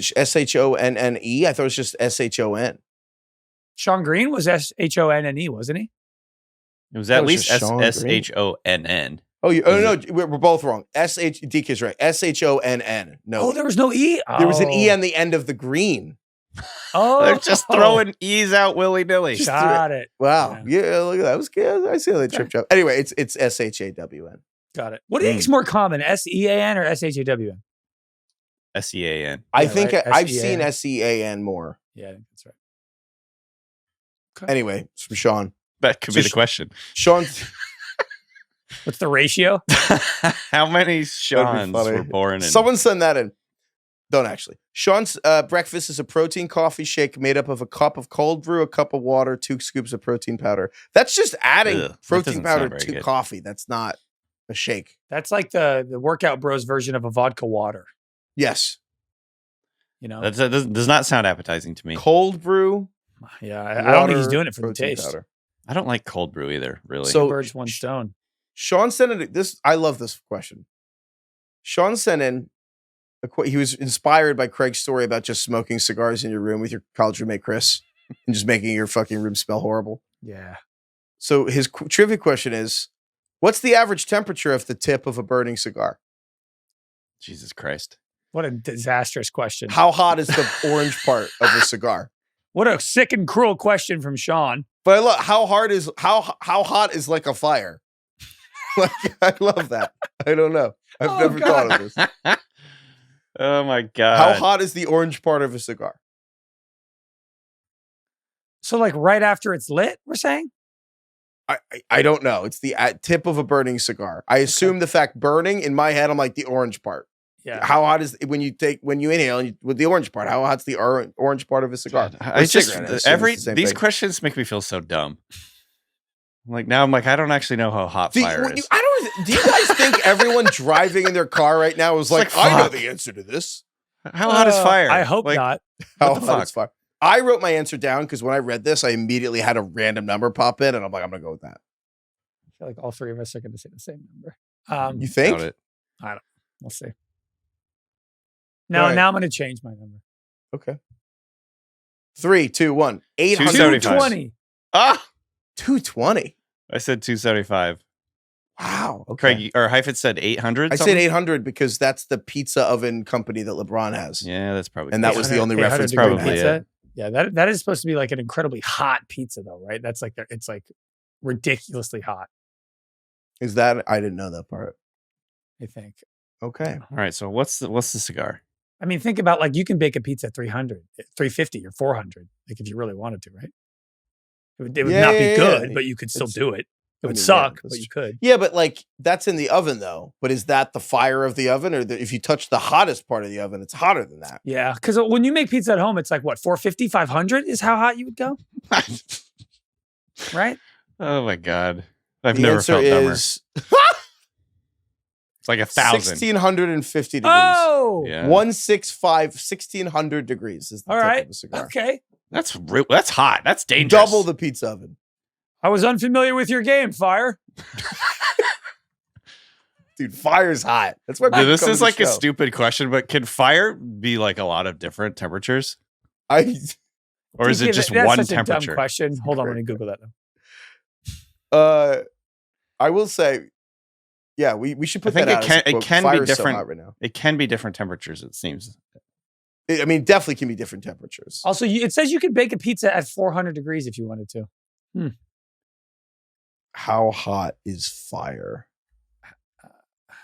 SHONNE? I thought it was just SHON. Sean Green was SHONNE, wasn't he? It was at least SHONN. SHONN. Oh, no, we're both wrong. DK's right. SHONN. No. Oh, there was no E? There was an E on the end of the green. Oh. They're just throwing E's out willy-nilly. Got it. Wow. Yeah, look at that. That was good. I see how they tripped you up. Anyway, it's SHAWN. Got it. What do you think is more common, SEAN or SHAWN? SEAN. I think right. I've seen SEAN more. Yeah, I think that's right. Okay. Anyway, it's from Sean. That could be the question. Sean. What's the ratio? How many Seans were born in? Someone send that in. Don't actually. Sean's breakfast is a protein coffee shake made up of a cup of cold brew, a cup of water, 2 scoops of protein powder. That's just adding protein powder to coffee. That's not a shake. That's like the workout bros version of a vodka water. Yes. You know, that does not sound appetizing to me. Cold brew. Yeah, I don't think he's doing it for the taste. Powder. I don't like cold brew either, really. So, birds, one stone. Sean sent in this. I love this question. Sean sent in he was inspired by Craig's story about just smoking cigars in your room with your college roommate Chris and just making your fucking room smell horrible. Yeah. So his trivia question is, what's the average temperature of the tip of a burning cigar? Jesus Christ. What a disastrous question. How hot is the orange part of a cigar? What a sick and cruel question from Sean. But I love how hot is like a fire? Like, I love that. I don't know. I've never thought of this. Oh my God. How hot is the orange part of a cigar? So like right after it's lit, we're saying? I don't know. It's the tip of a burning cigar. I assume the fact burning, in my head, I'm like the orange part. Yeah. How hot is when you inhale with the orange part? How hot's the orange part of a cigar? These questions make me feel so dumb. I don't actually know how hot fire is. Do you guys think everyone driving in their car right now is like, I know the answer to this? How hot is fire? I hope not. How hot is fire? I wrote my answer down because when I read this, I immediately had a random number pop in, and I'm like, I'm gonna go with that. I feel like all 3 of us are going to say the same number. You think? I don't know. We'll see. Now I'm going to change my number. Okay. 3, 2, 1. 220. 220. I said 275. Wow. Okay. Craig or Heifetz said 800. I said 800 because that's the pizza oven company that LeBron has. Yeah, that's probably. And that was the only reference. Probably it. Yeah, that is supposed to be like an incredibly hot pizza, though, right? That's like it's like ridiculously hot. Is that? I didn't know that part. I think. Okay. All right. So what's the cigar? I mean, think about like you can bake a pizza at 300, 350 or 400, like if you really wanted to, right? It would not be good, but you could still do it. It would suck, but you could. Yeah, but like that's in the oven though. But is that the fire of the oven, or if you touch the hottest part of the oven, it's hotter than that? Yeah, because when you make pizza at home, it's like what 450, 500 is how hot you would go, right? Oh my god, I've never felt dumber. It's like 1,000. 1,650 degrees. Oh, yeah. 165, 1,600 degrees is the all tip right. of a cigar. Okay, that's hot. That's dangerous. Double the pizza oven. I was unfamiliar with your game, Fire. Dude, fire's hot. That's why. This is like a stupid question, but can fire be like a lot of different temperatures? Or is it just one temperature? That's a dumb question. Hold on, let me Google that now. I will say, yeah, we should put that out. It can be different so hot right now. It can be different temperatures. It seems. I mean, definitely can be different temperatures. Also, it says you could bake a pizza at 400 degrees if you wanted to. How hot is fire?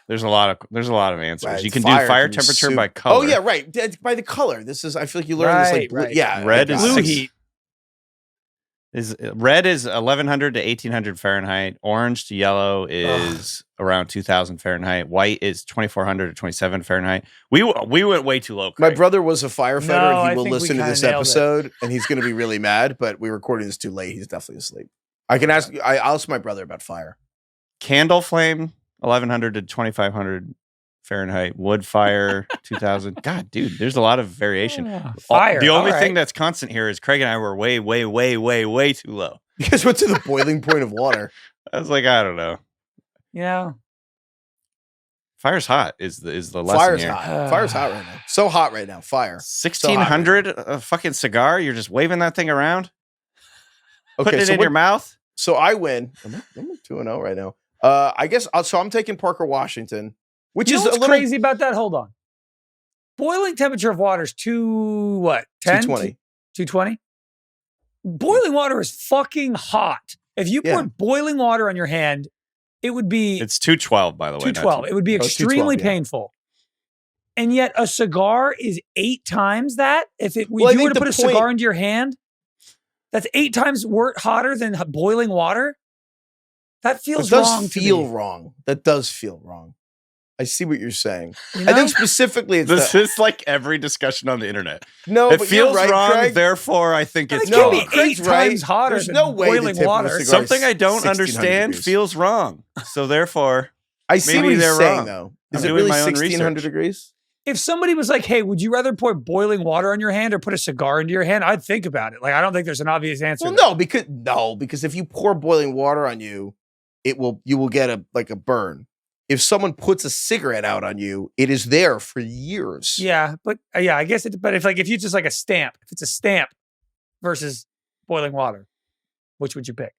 There's a lot of answers. Right, you can do fire temperature by color. Oh yeah, right. By the color. I feel like you learned this like yeah. Red is blue heat. Red is 1,100 to 1,800 Fahrenheit. Orange to yellow is around 2,000 Fahrenheit. White is 2,400 to 2,700 Fahrenheit. We went way too low, Craig. My brother was a firefighter, and he will listen to this episode, it. and he's going to be really mad. But we're recording this too late. He's definitely asleep. I can ask. I'll ask my brother about fire. Candle flame, 1,100 to 2,500 Fahrenheit. Wood fire, 2,000. God, dude, there's a lot of variation. Fire. The only thing that's constant here is Craig and I were way, way, way, way, way too low. You guys went to the boiling point of water. I was like, I don't know. Yeah. Fire's hot is the lesson Fire's here. hot. Fire's hot right now. So hot right now. Fire. 1,600 a fucking cigar. You're just waving that thing around. Okay, putting it in your mouth. So I win. I'm 2-0 right now. I guess. So I'm taking Parker Washington, which is a little crazy about that. Hold on. Boiling temperature of water is 220. 220. Boiling water is fucking hot. If you poured boiling water on your hand, it would be. It's 212, by the way. 212. It would be extremely painful. And yet a cigar is 8 times that. If you were to put a cigar into your hand, that's 8 times hotter than boiling water. That feels wrong. That does feel wrong. I see what you're saying. You know? I think specifically this is like every discussion on the internet. No, it but feels you're right, wrong. Craig. Therefore, I think it's wrong. It can be 8 times hotter than boiling water. Something I don't understand feels wrong. So therefore, I see what he's saying, though. Is it really 1,600 degrees? If somebody was like, "Hey, would you rather pour boiling water on your hand or put a cigar into your hand?" I'd think about it. Like, I don't think there's an obvious answer. Well, because if you pour boiling water on you, you will get a burn. If someone puts a cigarette out on you, it is there for years. Yeah, but I guess it. But if you just like a stamp, if it's a stamp versus boiling water, which would you pick?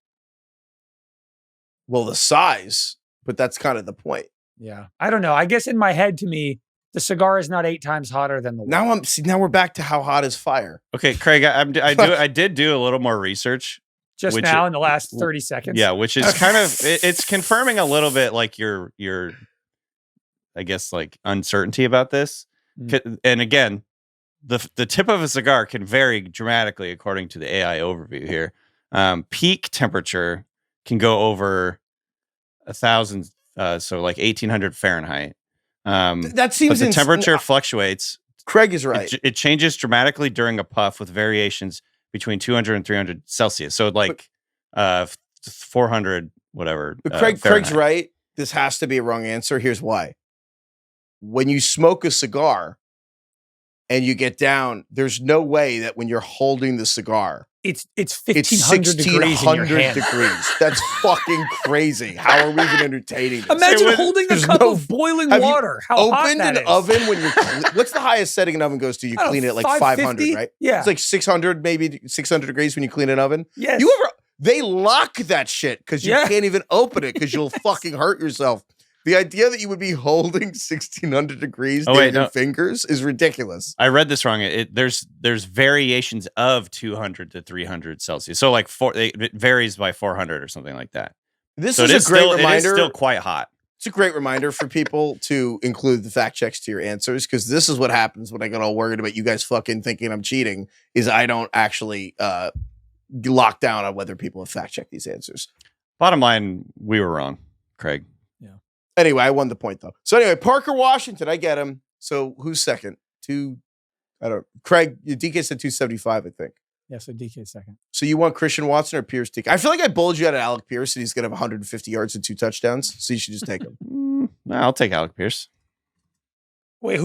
Well, the size, but that's kind of the point. Yeah, I don't know. I guess in my head, to me, the cigar is not 8 times hotter than the water. Now we're back to how hot is fire. Okay, Craig, I did do a little more research. Just now in the last 30 seconds. Yeah, which is kind of, it's confirming a little bit like your I guess, like uncertainty about this. And again, the tip of a cigar can vary dramatically according to the AI overview here. Peak temperature can go over 1,000, so like 1,800 Fahrenheit. That seems but the temperature fluctuates. Craig is right. It changes dramatically during a puff with variations between 200 and 300 Celsius. So like 400, whatever. But Craig's right. This has to be a wrong answer. Here's why. When you smoke a cigar and you get down, there's no way that when you're holding the cigar, it's 1,500 degrees in your hand. That's fucking crazy. How are we even entertaining this? Imagine holding a cup of boiling water. How hot that is. Oven when you're what's the highest setting an oven goes to? You clean it like 500, right? Yeah. It's like 600, maybe 600 degrees when you clean an oven. Yes. They lock that shit because you can't even open it because you'll fucking hurt yourself. The idea that you would be holding 1,600 degrees in your fingers is ridiculous. I read this wrong. There's variations of 200 to 300 Celsius. So like it varies by 400 or something like that. This is a great reminder. It is still quite hot. It's a great reminder for people to include the fact checks to your answers, because this is what happens when I get all worried about you guys fucking thinking I'm cheating, is I don't actually lock down on whether people have fact checked these answers. Bottom line, we were wrong, Craig. Yeah. Anyway, I won the point though. So anyway, Parker Washington, I get him. So who's second? Craig, DK said 275, I think. Yeah, so DK second. So you want Christian Watson or Pierce DK? I feel like I bullied you out of Alec Pierce, and he's going to have 150 yards and 2 touchdowns. So you should just take him. No, I'll take Alec Pierce. Wait,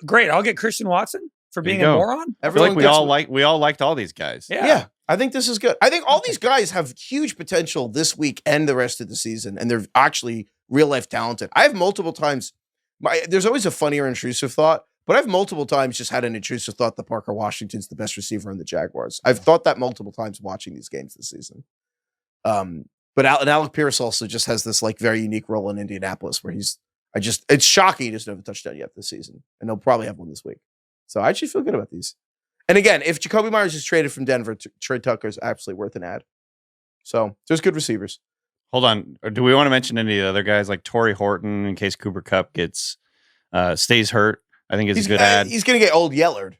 great. I'll get Christian Watson for being a moron. I feel like we all liked all these guys. Yeah. I think this is good. I think all these guys have huge potential this week and the rest of the season, and they're actually real life talented. I have multiple times. There's always a funny or intrusive thought. But I've multiple times just had an intrusive thought that Parker Washington's the best receiver in the Jaguars. I've thought that multiple times watching these games this season. But Alec Pierce also just has this like very unique role in Indianapolis where it's shocking he doesn't have a touchdown yet this season. And he'll probably have one this week. So I actually feel good about these. And again, if Jacoby Myers is traded from Denver, Trey Tucker is absolutely worth an ad. So there's good receivers. Hold on. Do we want to mention any of the other guys like Torrey Horton in case Cooper Kupp stays hurt? I think it's a good ad. He's going to get old Yellard.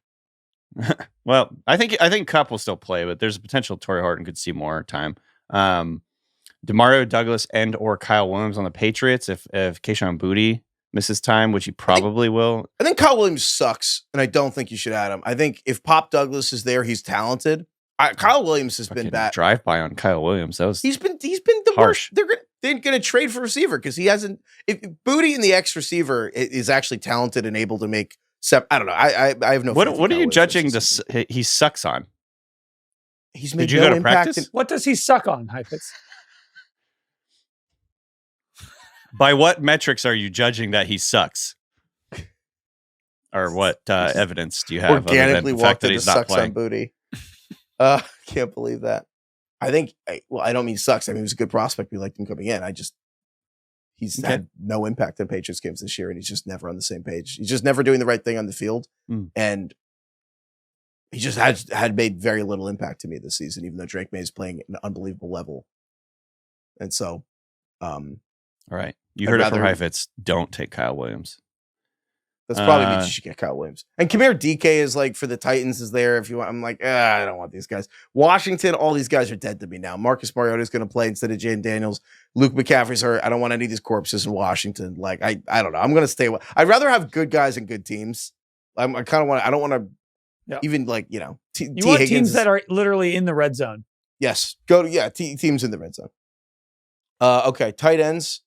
Well, I think Kupp will still play, but there's a potential Torrey Horton could see more time. Demario Douglas and or Kyle Williams on the Patriots if Kayshon Boutte misses time, which he probably will. I think Kyle Williams sucks, and I don't think you should add him. I think if Pop Douglas is there, he's talented. Kyle Williams has been bad. Drive by on Kyle Williams. He's been the harsh. Worst. They're going to trade for receiver because he hasn't. If Boutte and the X receiver is actually talented and able to make. I don't know. I have no. What are you judging this? He sucks on. He's made no impact. What does he suck on, Heifetz? By what metrics are you judging that he sucks? Or what evidence do you have? Organically other than the fact that he's not sucks playing? On Boutte. Can't believe that. I think. I don't mean sucks. I mean, he was a good prospect. We liked him coming in. He's had no impact on Patriots games this year, and he's just never on the same page. He's just never doing the right thing on the field, and he just had made very little impact to me this season, even though Drake May is playing at an unbelievable level. And so, all right, you heard it from Heifetz. Don't take Kyle Williams. That's probably means you should get Kyle Williams. And Kamir DK is like for the Titans is there if you want. I'm like, I don't want these guys. Washington, all these guys are dead to me now. Marcus Mariota is going to play instead of Jaden Daniels. Luke McCaffrey's hurt. I don't want any of these corpses in Washington. Like, I don't know. I'm going to stay away. I'd rather have good guys and good teams. I don't want to even like, you want Higgins teams that are literally in the red zone. Yes. Teams in the red zone. Okay. Tight ends.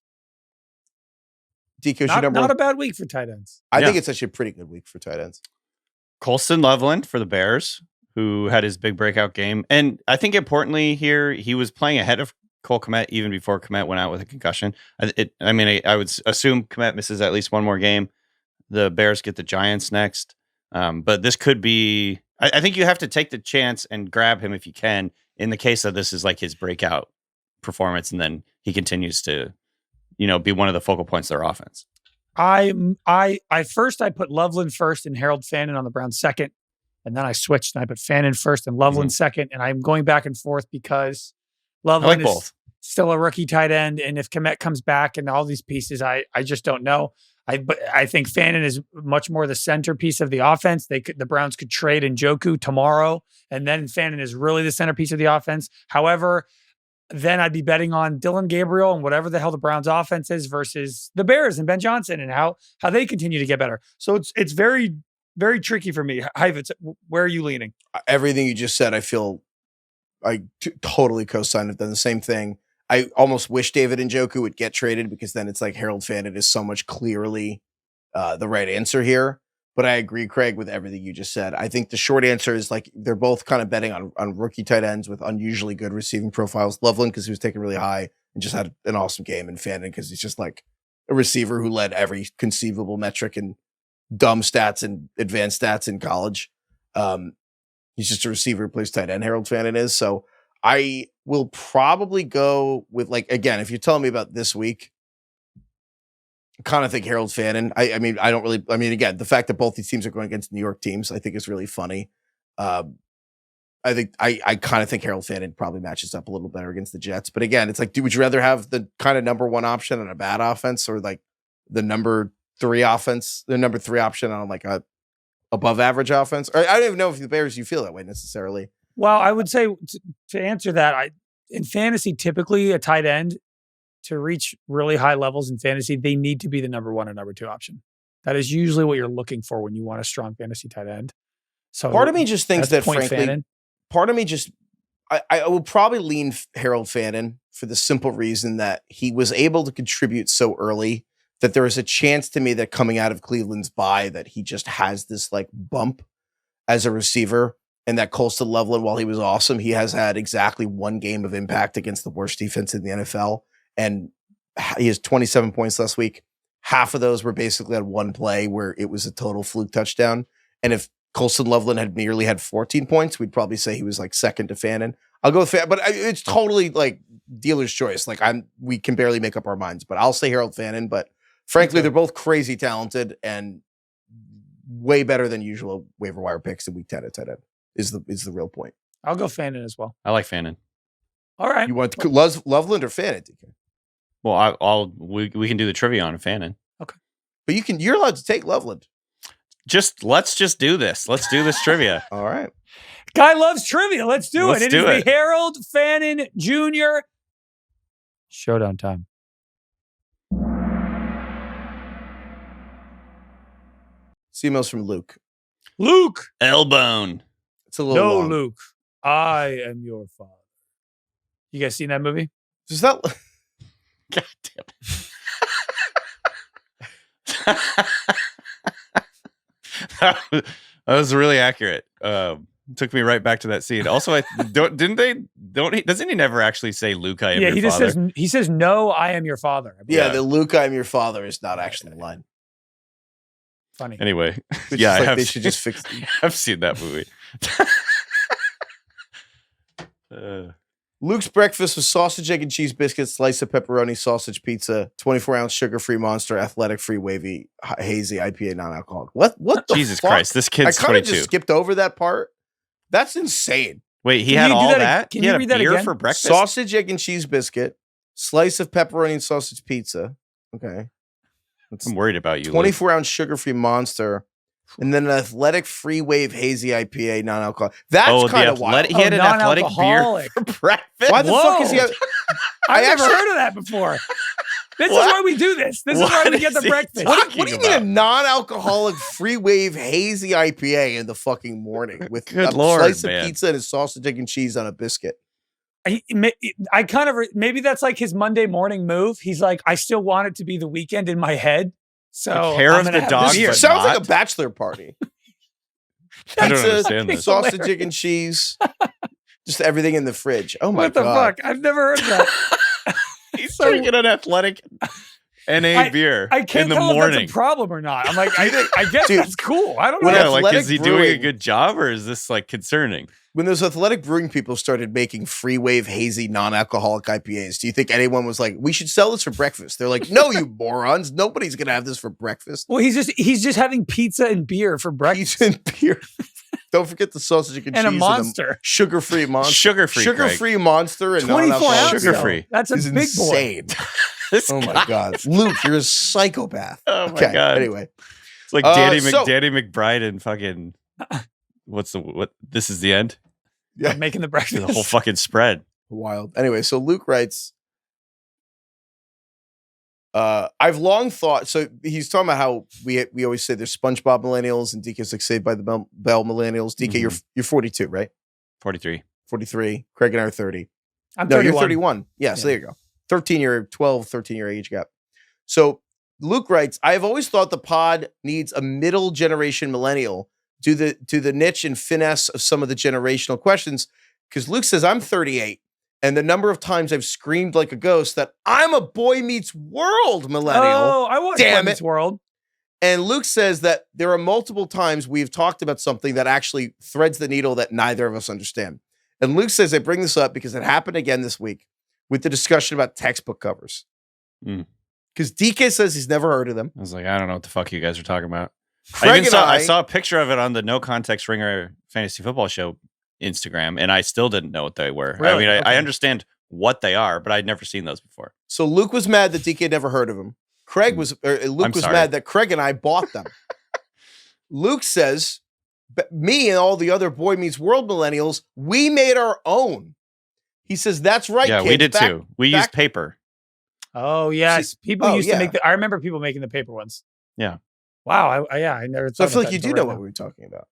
DK, not a bad week for tight ends. I think it's actually a pretty good week for tight ends. Colston Loveland for the Bears, who had his big breakout game. And I think importantly here, he was playing ahead of Cole Kmet even before Kmet went out with a concussion. I would assume Kmet misses at least one more game. The Bears get the Giants next. But this could be... I think you have to take the chance and grab him if you can in the case that this is like his breakout performance and then he continues to... be one of the focal points of their offense. I put Loveland first and Harold Fannin on the Browns second. And then I switched and I put Fannin first and Loveland second. And I'm going back and forth because Loveland is still a rookie tight end. And if Kmet comes back and all these pieces, I just don't know. But I think Fannin is much more the centerpiece of the offense. The Browns could trade Njoku tomorrow. And then Fannin is really the centerpiece of the offense. However, then I'd be betting on Dylan Gabriel and whatever the hell the Browns offense is versus the Bears and Ben Johnson and how they continue to get better. So it's very, very tricky for me. Heifetz, where are you leaning? Everything you just said, I feel I totally co-signed. I've done the same thing. I almost wish David Njoku would get traded because then it's like Harold Fannin is so much clearly the right answer here. But I agree, Craig, with everything you just said. I think the short answer is like they're both kind of betting on rookie tight ends with unusually good receiving profiles. Loveland because he was taken really high and just had an awesome game, and Fannin because he's just like a receiver who led every conceivable metric and dumb stats and advanced stats in college. He's just a receiver who plays tight end. Harold Fannin is. So I will probably go with again, if you're telling me about this week, kind of think Harold Fannin. Again, the fact that both these teams are going against New York teams, I think is really funny. I I kind of think Harold Fannin probably matches up a little better against the Jets. But again, it's like, would you rather have the kind of number one option on a bad offense, or like the number three option on like a above average offense? Or I don't even know if the Bears, you feel that way necessarily. Well, I would say to answer that, in fantasy, typically a tight end to reach really high levels in fantasy, they need to be the number one or number two option. That is usually what you're looking for when you want a strong fantasy tight end. So part of me just thinks that, frankly, Fannin. Part of me just, I will probably lean Harold Fannin for the simple reason that he was able to contribute so early that there is a chance to me that coming out of Cleveland's bye that he just has this like bump as a receiver, and that Colston Loveland, while he was awesome, he has had exactly one game of impact against the worst defense in the NFL. And he has 27 points last week. Half of those were basically on one play where it was a total fluke touchdown. And if Colston Loveland had nearly had 14 points, we'd probably say he was like second to Fannin. I'll go with Fannin, but it's totally like dealer's choice. Like we can barely make up our minds, but I'll say Harold Fannin. But frankly, they're both crazy talented and way better than usual waiver wire picks in week 10 at tight end is the real point. I'll go Fannin as well. I like Fannin. All right. You want Loveland or Fannin, DK? Well, we can do the trivia on Fannin. Okay. But you're allowed to take Loveland. Let's just do this. Let's do this trivia. All right. Guy loves trivia. Let's do it. It is the Harold Fannin Jr. Showdown time. emails from Luke. Luke. Elbone. It's a little long. Luke. I am your father. You guys seen that movie? Is that... God damn it. That was really accurate. Took me right back to that scene. Also, doesn't he never actually say Luke, I am your father? Yeah, he says no, I am your father. Yeah, the Luke, I am your father is not actually the line. Funny. Anyway, they should just fix it. I've seen that movie. Luke's breakfast was sausage, egg, and cheese biscuits, slice of pepperoni, sausage pizza, 24-ounce sugar-free Monster, athletic-free wavy, hazy IPA, non-alcoholic. What the Jesus fuck? Christ, this kid's 22. I kind of just skipped over that part. That's insane. He had all that? Can you read that again? For breakfast? Sausage, egg, and cheese biscuit, slice of pepperoni and sausage pizza. Okay. I'm worried about you. 24-ounce sugar-free Monster, and then an athletic free wave hazy IPA, non-alcoholic. That's kind of wild. He had an athletic beer for breakfast. Why the fuck is he? I've never heard of that before. This is why we do this. This is why we get the breakfast. What do you mean a non-alcoholic free wave hazy IPA in the fucking morning with a slice of pizza and a sausage, egg, and cheese on a biscuit? I kind of, maybe that's like his Monday morning move. He's like, I still want it to be the weekend in my head. So hair of the dog. Sounds like a bachelor party. I don't understand this. Sausage, egg, and cheese. Just everything in the fridge. Oh my God. What the fuck? I've never heard that. He's drinking an athletic NA beer I can't in the tell morning. If that's a problem or not. I'm like, I guess that's cool. I don't know. Yeah, like, is he doing a good job or is this like concerning? When those athletic brewing people started making free wave hazy non-alcoholic IPAs, do you think anyone was like, we should sell this for breakfast? They're like, no, you morons. Nobody's going to have this for breakfast. Well, he's just having pizza and beer for breakfast. Pizza and beer. Don't forget the sausage and cheese. And a Monster. Sugar-free Monster. Sugar-free Monster and 24 ounces. Sugar-free. That's a big insane. boy. Oh my God. Luke, you're a psychopath. Oh my God. Anyway. It's like Danny McBride and fucking, what? This is the end? Yeah. Making the breakfast. The whole fucking spread. Wild. Anyway, so Luke writes, I've long thought, so he's talking about how we always say there's SpongeBob millennials and DK's like Saved by the Bell millennials. DK, you're 42, right? 43. 43. Craig and I are 30. I'm 31. You're 31. Yeah, so there you go. 13-year age gap. So Luke writes, I have always thought the pod needs a middle generation millennial to the niche and finesse of some of the generational questions. Because Luke says, I'm 38. And the number of times I've screamed like a ghost that I'm a Boy Meets World millennial. Oh, I watched Boy Meets World. And Luke says that there are multiple times we've talked about something that actually threads the needle that neither of us understand. And Luke says, I bring this up because it happened again this week with the discussion about textbook covers. Because DK says he's never heard of them. I was like, I don't know what the fuck you guys are talking about. I saw a picture of it on the No Context Ringer Fantasy Football Show Instagram, and I still didn't know what they were. Really? I mean, Okay. I understand what they are, but I'd never seen those before. So Luke was mad that DK never heard of him. Luke was mad that Craig and I bought them. Luke says, me and all the other Boy Meets World millennials, we made our own. He says, that's right, Yeah, kids. we did too. We used paper. Oh, yes. People used to make I remember people making the paper ones. Yeah. Wow. I never thought So I feel about like you that do know until what we were talking about.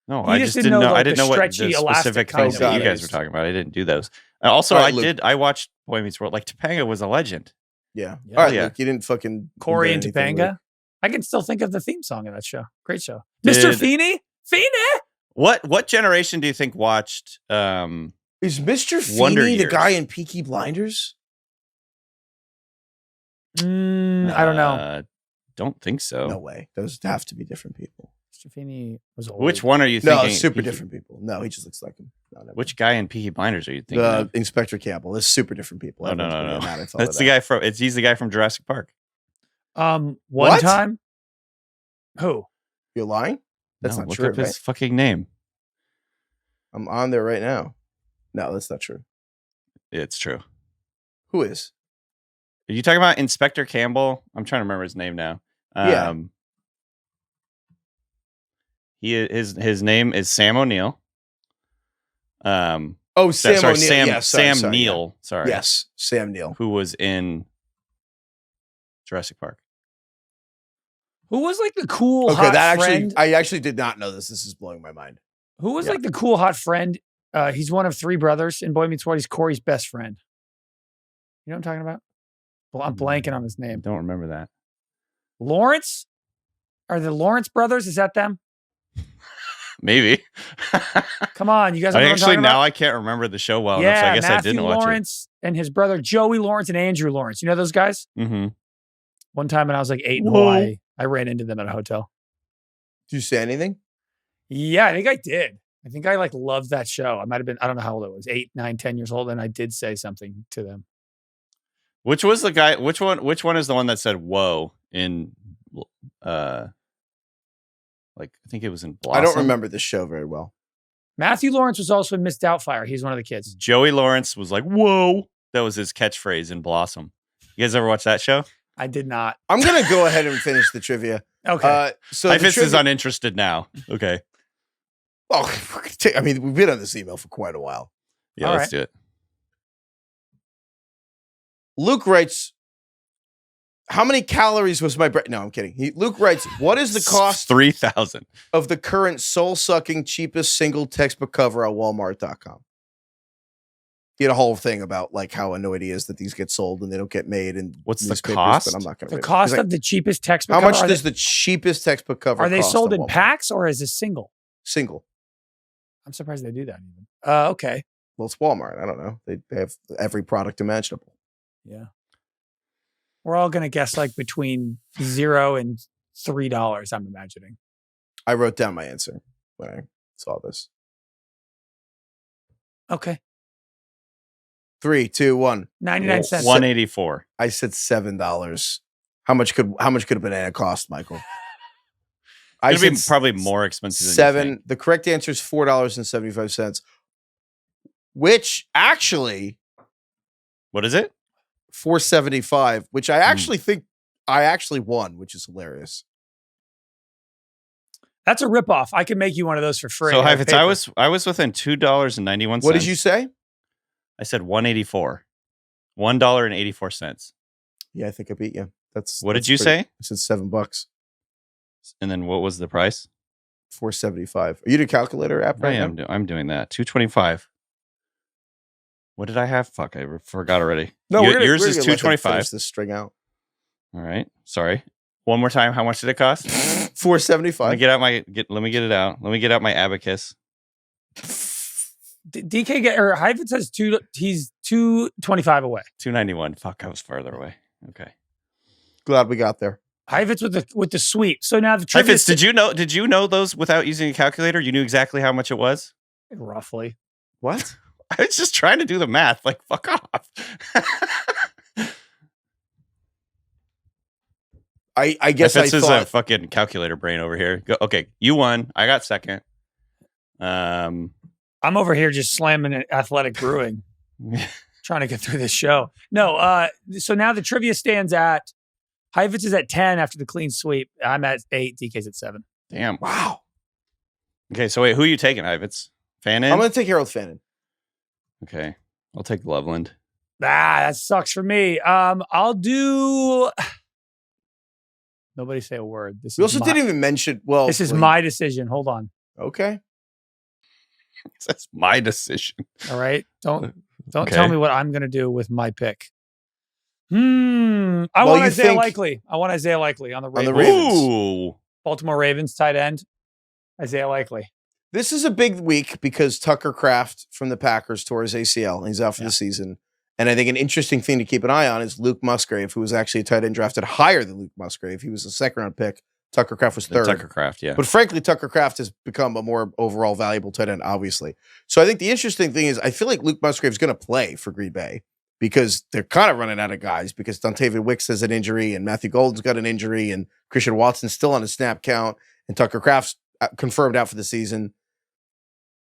No, You I just just didn't didn't know. know, I like, didn't the know what stretchy, the elastic specific kind things of that you thing. guys were talking about. I didn't do those. And also, All right, I watched Boy Meets World. Like Topanga was a legend. Yeah. Yeah. All right, Yeah. Luke, you didn't fucking Corey and invent anything, Luke. Topanga. I can still think of the theme song of that show. Great show. Did- Mr. Feeney? Feeney? What generation do you think watched? Is Mr. Wonder Feeney the Years. guy in Peaky Blinders? I don't know. Don't think so. No way. Those have to be different people. Mr. Feeney was old. Which one are you No, thinking? super different people. No, he just looks like him. No, never Which guy in Peaky Blinders are you mind. thinking? of? Inspector Campbell. It's super different people. Oh, no. Everyone's gonna get mad at all That's of the that. guy from. He's the guy from Jurassic Park. One What? time? Who? You're lying? That's No, not look true, up his right? fucking name. I'm on there right now. No, that's not true. It's true. Who is? Are you talking about Inspector Campbell? I'm trying to remember his name now. Yeah. His name is Sam O'Neill. Oh, Sam Sorry, O'Neill. Sam Yeah, sorry, Neill. Sorry. Yes, Sam Neill. Who was in Jurassic Park? Who was like the cool Okay, hot that friend? I actually did not know this. This is blowing my mind. Who was Yeah. like the cool hot friend? He's one of three brothers in Boy Meets World. He's Corey's best friend. You know what I'm talking about? Well, I'm blanking on his I name. don't remember that. Lawrence? Are the Lawrence brothers? Is that them? Maybe. Come on, you guys know what I'm Actually, talking about? now I can't remember the show well enough, Yeah, so I guess Matthew I didn't watch Lawrence and his brother Joey Lawrence and Andrew Lawrence. You know those guys? it. Mm-hmm. One time when I was like 8 in Whoa. Hawaii, I ran into them at a hotel. Did you say anything? Yeah, I think I did. I think I like loved that show. I might have been, I don't know how old I was, 8, 9, 10 years old. And I did say something to them. Which was the guy? Which one is the one that said "whoa" in? I think it was in Blossom. I don't remember this show very well. Matthew Lawrence was also in Miss Doubtfire. He's one of the kids. Joey Lawrence was like "whoa." That was his catchphrase in Blossom. You guys ever watch that show? I did not. I'm gonna go ahead and finish the trivia. Okay. So My the fist is trivia- uninterested now. Okay. Oh, I mean, we've been on this email for quite a while. Yeah, All let's do it. Luke writes, "How many calories was my bread?" No, I'm kidding. Luke writes, "What is the cost 3,000. of the current soul-sucking cheapest single textbook cover at Walmart.com?" He had a whole thing about like how annoyed he is that these get sold and they don't get made. And What's the newspapers, cost? But I'm not going to. the cost of the cheapest textbook how cover, much does the cheapest textbook cover? are they cost sold at in Walmart? packs or is it single? Single. I'm surprised they do that even. Okay. Well, it's Walmart. I don't know. They have every product imaginable. Yeah. We're all going to guess like between $0 and $3, I'm imagining. I wrote down my answer when I saw this. Okay. 3, 2, 1. 99 cents. 184. I said $7. How much could a banana cost, Michael? It's gonna be probably more expensive than $7. you think. The correct answer is $4.75, which actually What is it? $4.75, which I actually think I actually won, which is hilarious. That's a ripoff. I can make you one of those for free. So have Heifetz, paper. I was within $2.91. What did you say? I said 184. $1.84. Yeah, I think I beat you. What did you pretty- say? I said $7. And then what was the price? $4.75. Are you the calculator app I right am. now? I'm doing that. 225. What did I have? Fuck, I forgot already. No, Yours is let them 225. finish this string out. All right. Sorry. One more time. How much did it cost? $4.75. Let me get out let me get it out. Let me get out my abacus. DK or Heifetz says he's 225 away. 291. Fuck, I was farther away. Okay. Glad we got there. Heifetz with the sweep. So now the trivia. Heifetz, did you know those without using a calculator? You knew exactly how much it was? Roughly. What? I was just trying to do the math. Like, fuck off. I guess I Heifetz is a thought fucking calculator brain over here. Okay, you won. I got second. I'm over here just slamming Athletic Brewing, trying to get through this show. No, so now the trivia stands at Heifetz is at 10 after the clean sweep. I'm at 8. DK's at 7. Damn. Wow. Okay, so wait, who are you taking, Heifetz? Fannin? I'm going to take Harold Fannin. Okay. I'll take Loveland. That sucks for me. I'll do... Nobody say a word. We also didn't even mention... Well, this is my decision. Hold on. Okay. That's my decision. All right. Don't tell me what I'm going to do with my pick. I want Isaiah Likely. I want Isaiah Likely on the Ravens. Ooh. Baltimore Ravens tight end. Isaiah Likely. This is a big week because Tucker Kraft from the Packers tore his ACL and he's out for the season. And I think an interesting thing to keep an eye on is Luke Musgrave, who was actually a tight end drafted higher than Luke Musgrave. He was a second-round pick. Tucker Kraft was third. Tucker Kraft, yeah. But frankly, Tucker Kraft has become a more overall valuable tight end, obviously. So I think the interesting thing is I feel like Luke Musgrave is going to play for Green Bay because they're kind of running out of guys because Dontavian Wicks has an injury and Matthew Golden's got an injury and Christian Watson's still on a snap count and Tucker Kraft's confirmed out for the season.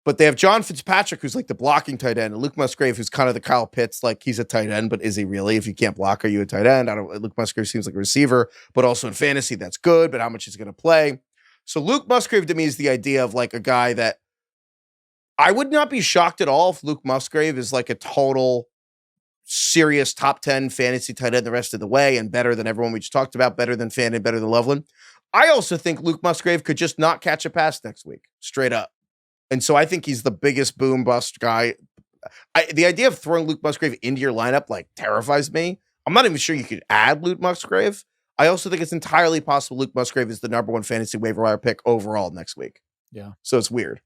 But they have John Fitzpatrick, who's like the blocking tight end, and Luke Musgrave, who's kind of the Kyle Pitts, like he's a tight end, but is he really? If you can't block, are you a tight end? Luke Musgrave seems like a receiver, but also in fantasy, that's good, but how much is he going to play? So Luke Musgrave to me is the idea of like a guy that I would not be shocked at all if Luke Musgrave is like a total serious top 10 fantasy tight end the rest of the way and better than everyone we just talked about, better than Fannin, better than Loveland. I also think Luke Musgrave could just not catch a pass next week, straight up. And so I think he's the biggest boom bust guy. The idea of throwing Luke Musgrave into your lineup like terrifies me. I'm not even sure you could add Luke Musgrave. I also think it's entirely possible Luke Musgrave is the number one fantasy waiver wire pick overall next week. Yeah. So it's weird.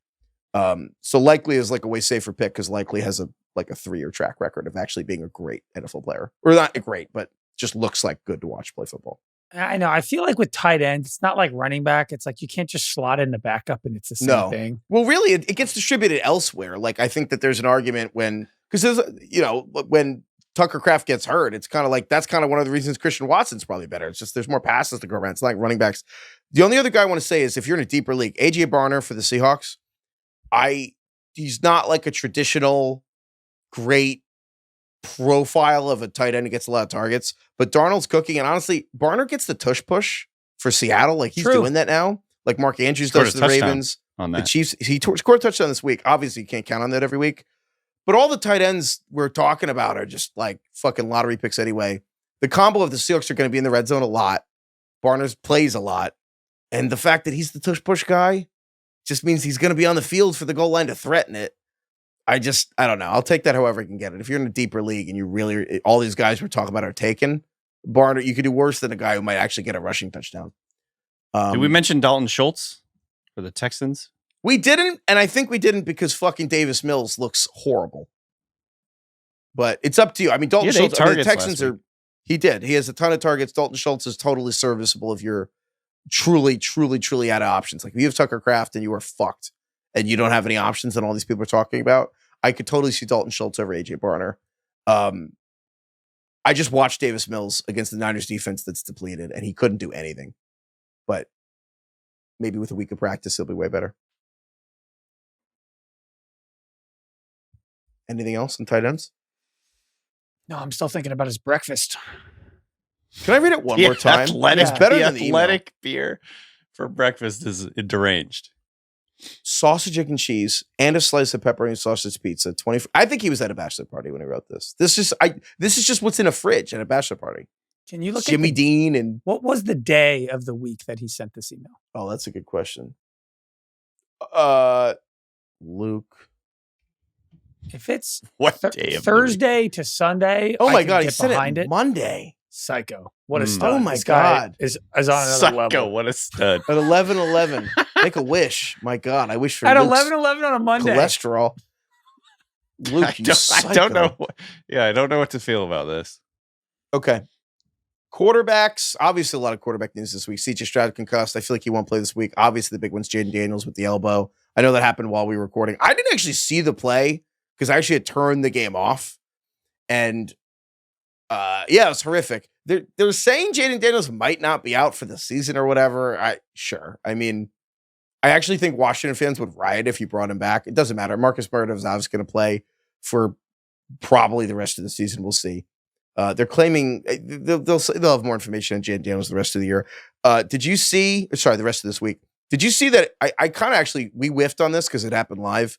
So Likely is like a way safer pick because Likely has a 3-year track record of actually being a great NFL player. Or not great, but just looks like good to watch play football. I know. I feel like with tight ends, it's not like running back. It's like you can't just slot in the backup and it's the same thing. Well, really, it gets distributed elsewhere. Like, I think that there's an argument when Tucker Kraft gets hurt, it's kind of like that's kind of one of the reasons Christian Watson's probably better. It's just there's more passes to go around. It's not like running backs. The only other guy I want to say is if you're in a deeper league, AJ Barner for the Seahawks, he's not like a traditional great profile of a tight end who gets a lot of targets, but Darnold's cooking, and honestly, Barner gets the tush push for Seattle. Like he's doing that now. Like Mark Andrews does to the Ravens. On that. The Chiefs, he scored a touchdown this week. Obviously, you can't count on that every week. But all the tight ends we're talking about are just like fucking lottery picks anyway. The combo of the Seahawks are going to be in the red zone a lot. Barner plays a lot. And the fact that he's the tush push guy just means he's going to be on the field for the goal line to threaten it. I don't know. I'll take that however I can get it. If you're in a deeper league and you really, all these guys we're talking about are taken, Barner, you could do worse than a guy who might actually get a rushing touchdown. Did we mention Dalton Schultz for the Texans? We didn't, and I think we didn't because fucking Davis Mills looks horrible. But it's up to you. I mean, Dalton Schultz, the Texans are, he did. He has a ton of targets. Dalton Schultz is totally serviceable if you're truly out of options. Like if you have Tucker Kraft and you are fucked and you don't have any options that all these people are talking about, I could totally see Dalton Schultz over AJ Barner. I just watched Davis Mills against the Niners defense that's depleted, and he couldn't do anything. But maybe with a week of practice, he'll be way better. Anything else on tight ends? No, I'm still thinking about his breakfast. Can I read it one more time? It's better the than the athletic beer for breakfast is deranged. Sausage, egg, and cheese, and a slice of pepperoni sausage pizza. 20. I think he was at a bachelor party when he wrote this. This is just what's in a fridge at a bachelor party. Can you look Jimmy at Dean and what was the day of the week that he sent this email? Oh, that's a good question. Luke. If it's what day of Thursday to Sunday, oh my god, he sent it Monday. Psycho. What a stud. Oh my god. Is on another Psycho, level. what a stud. At 11:11. Make a wish. My god, I wish for at Luke's 11:11 on a Monday. Cholesterol. Luke, I don't know. I don't know what to feel about this. Okay. Quarterbacks. Obviously, a lot of quarterback news this week. CJ Stroud concussed. I feel like he won't play this week. Obviously, the big one's Jaden Daniels with the elbow. I know that happened while we were recording. I didn't actually see the play because I actually had turned the game off. And it was horrific. They're saying Jaden Daniels might not be out for the season or whatever. I mean, I actually think Washington fans would riot if you brought him back. It doesn't matter. Marcus Mariota is obviously going to play for probably the rest of the season. We'll see. They're claiming they'll have more information on Jan Daniels the rest of the year. Did you see? Sorry, the rest of this week. Did you see that? I kind of actually we whiffed on this because it happened live.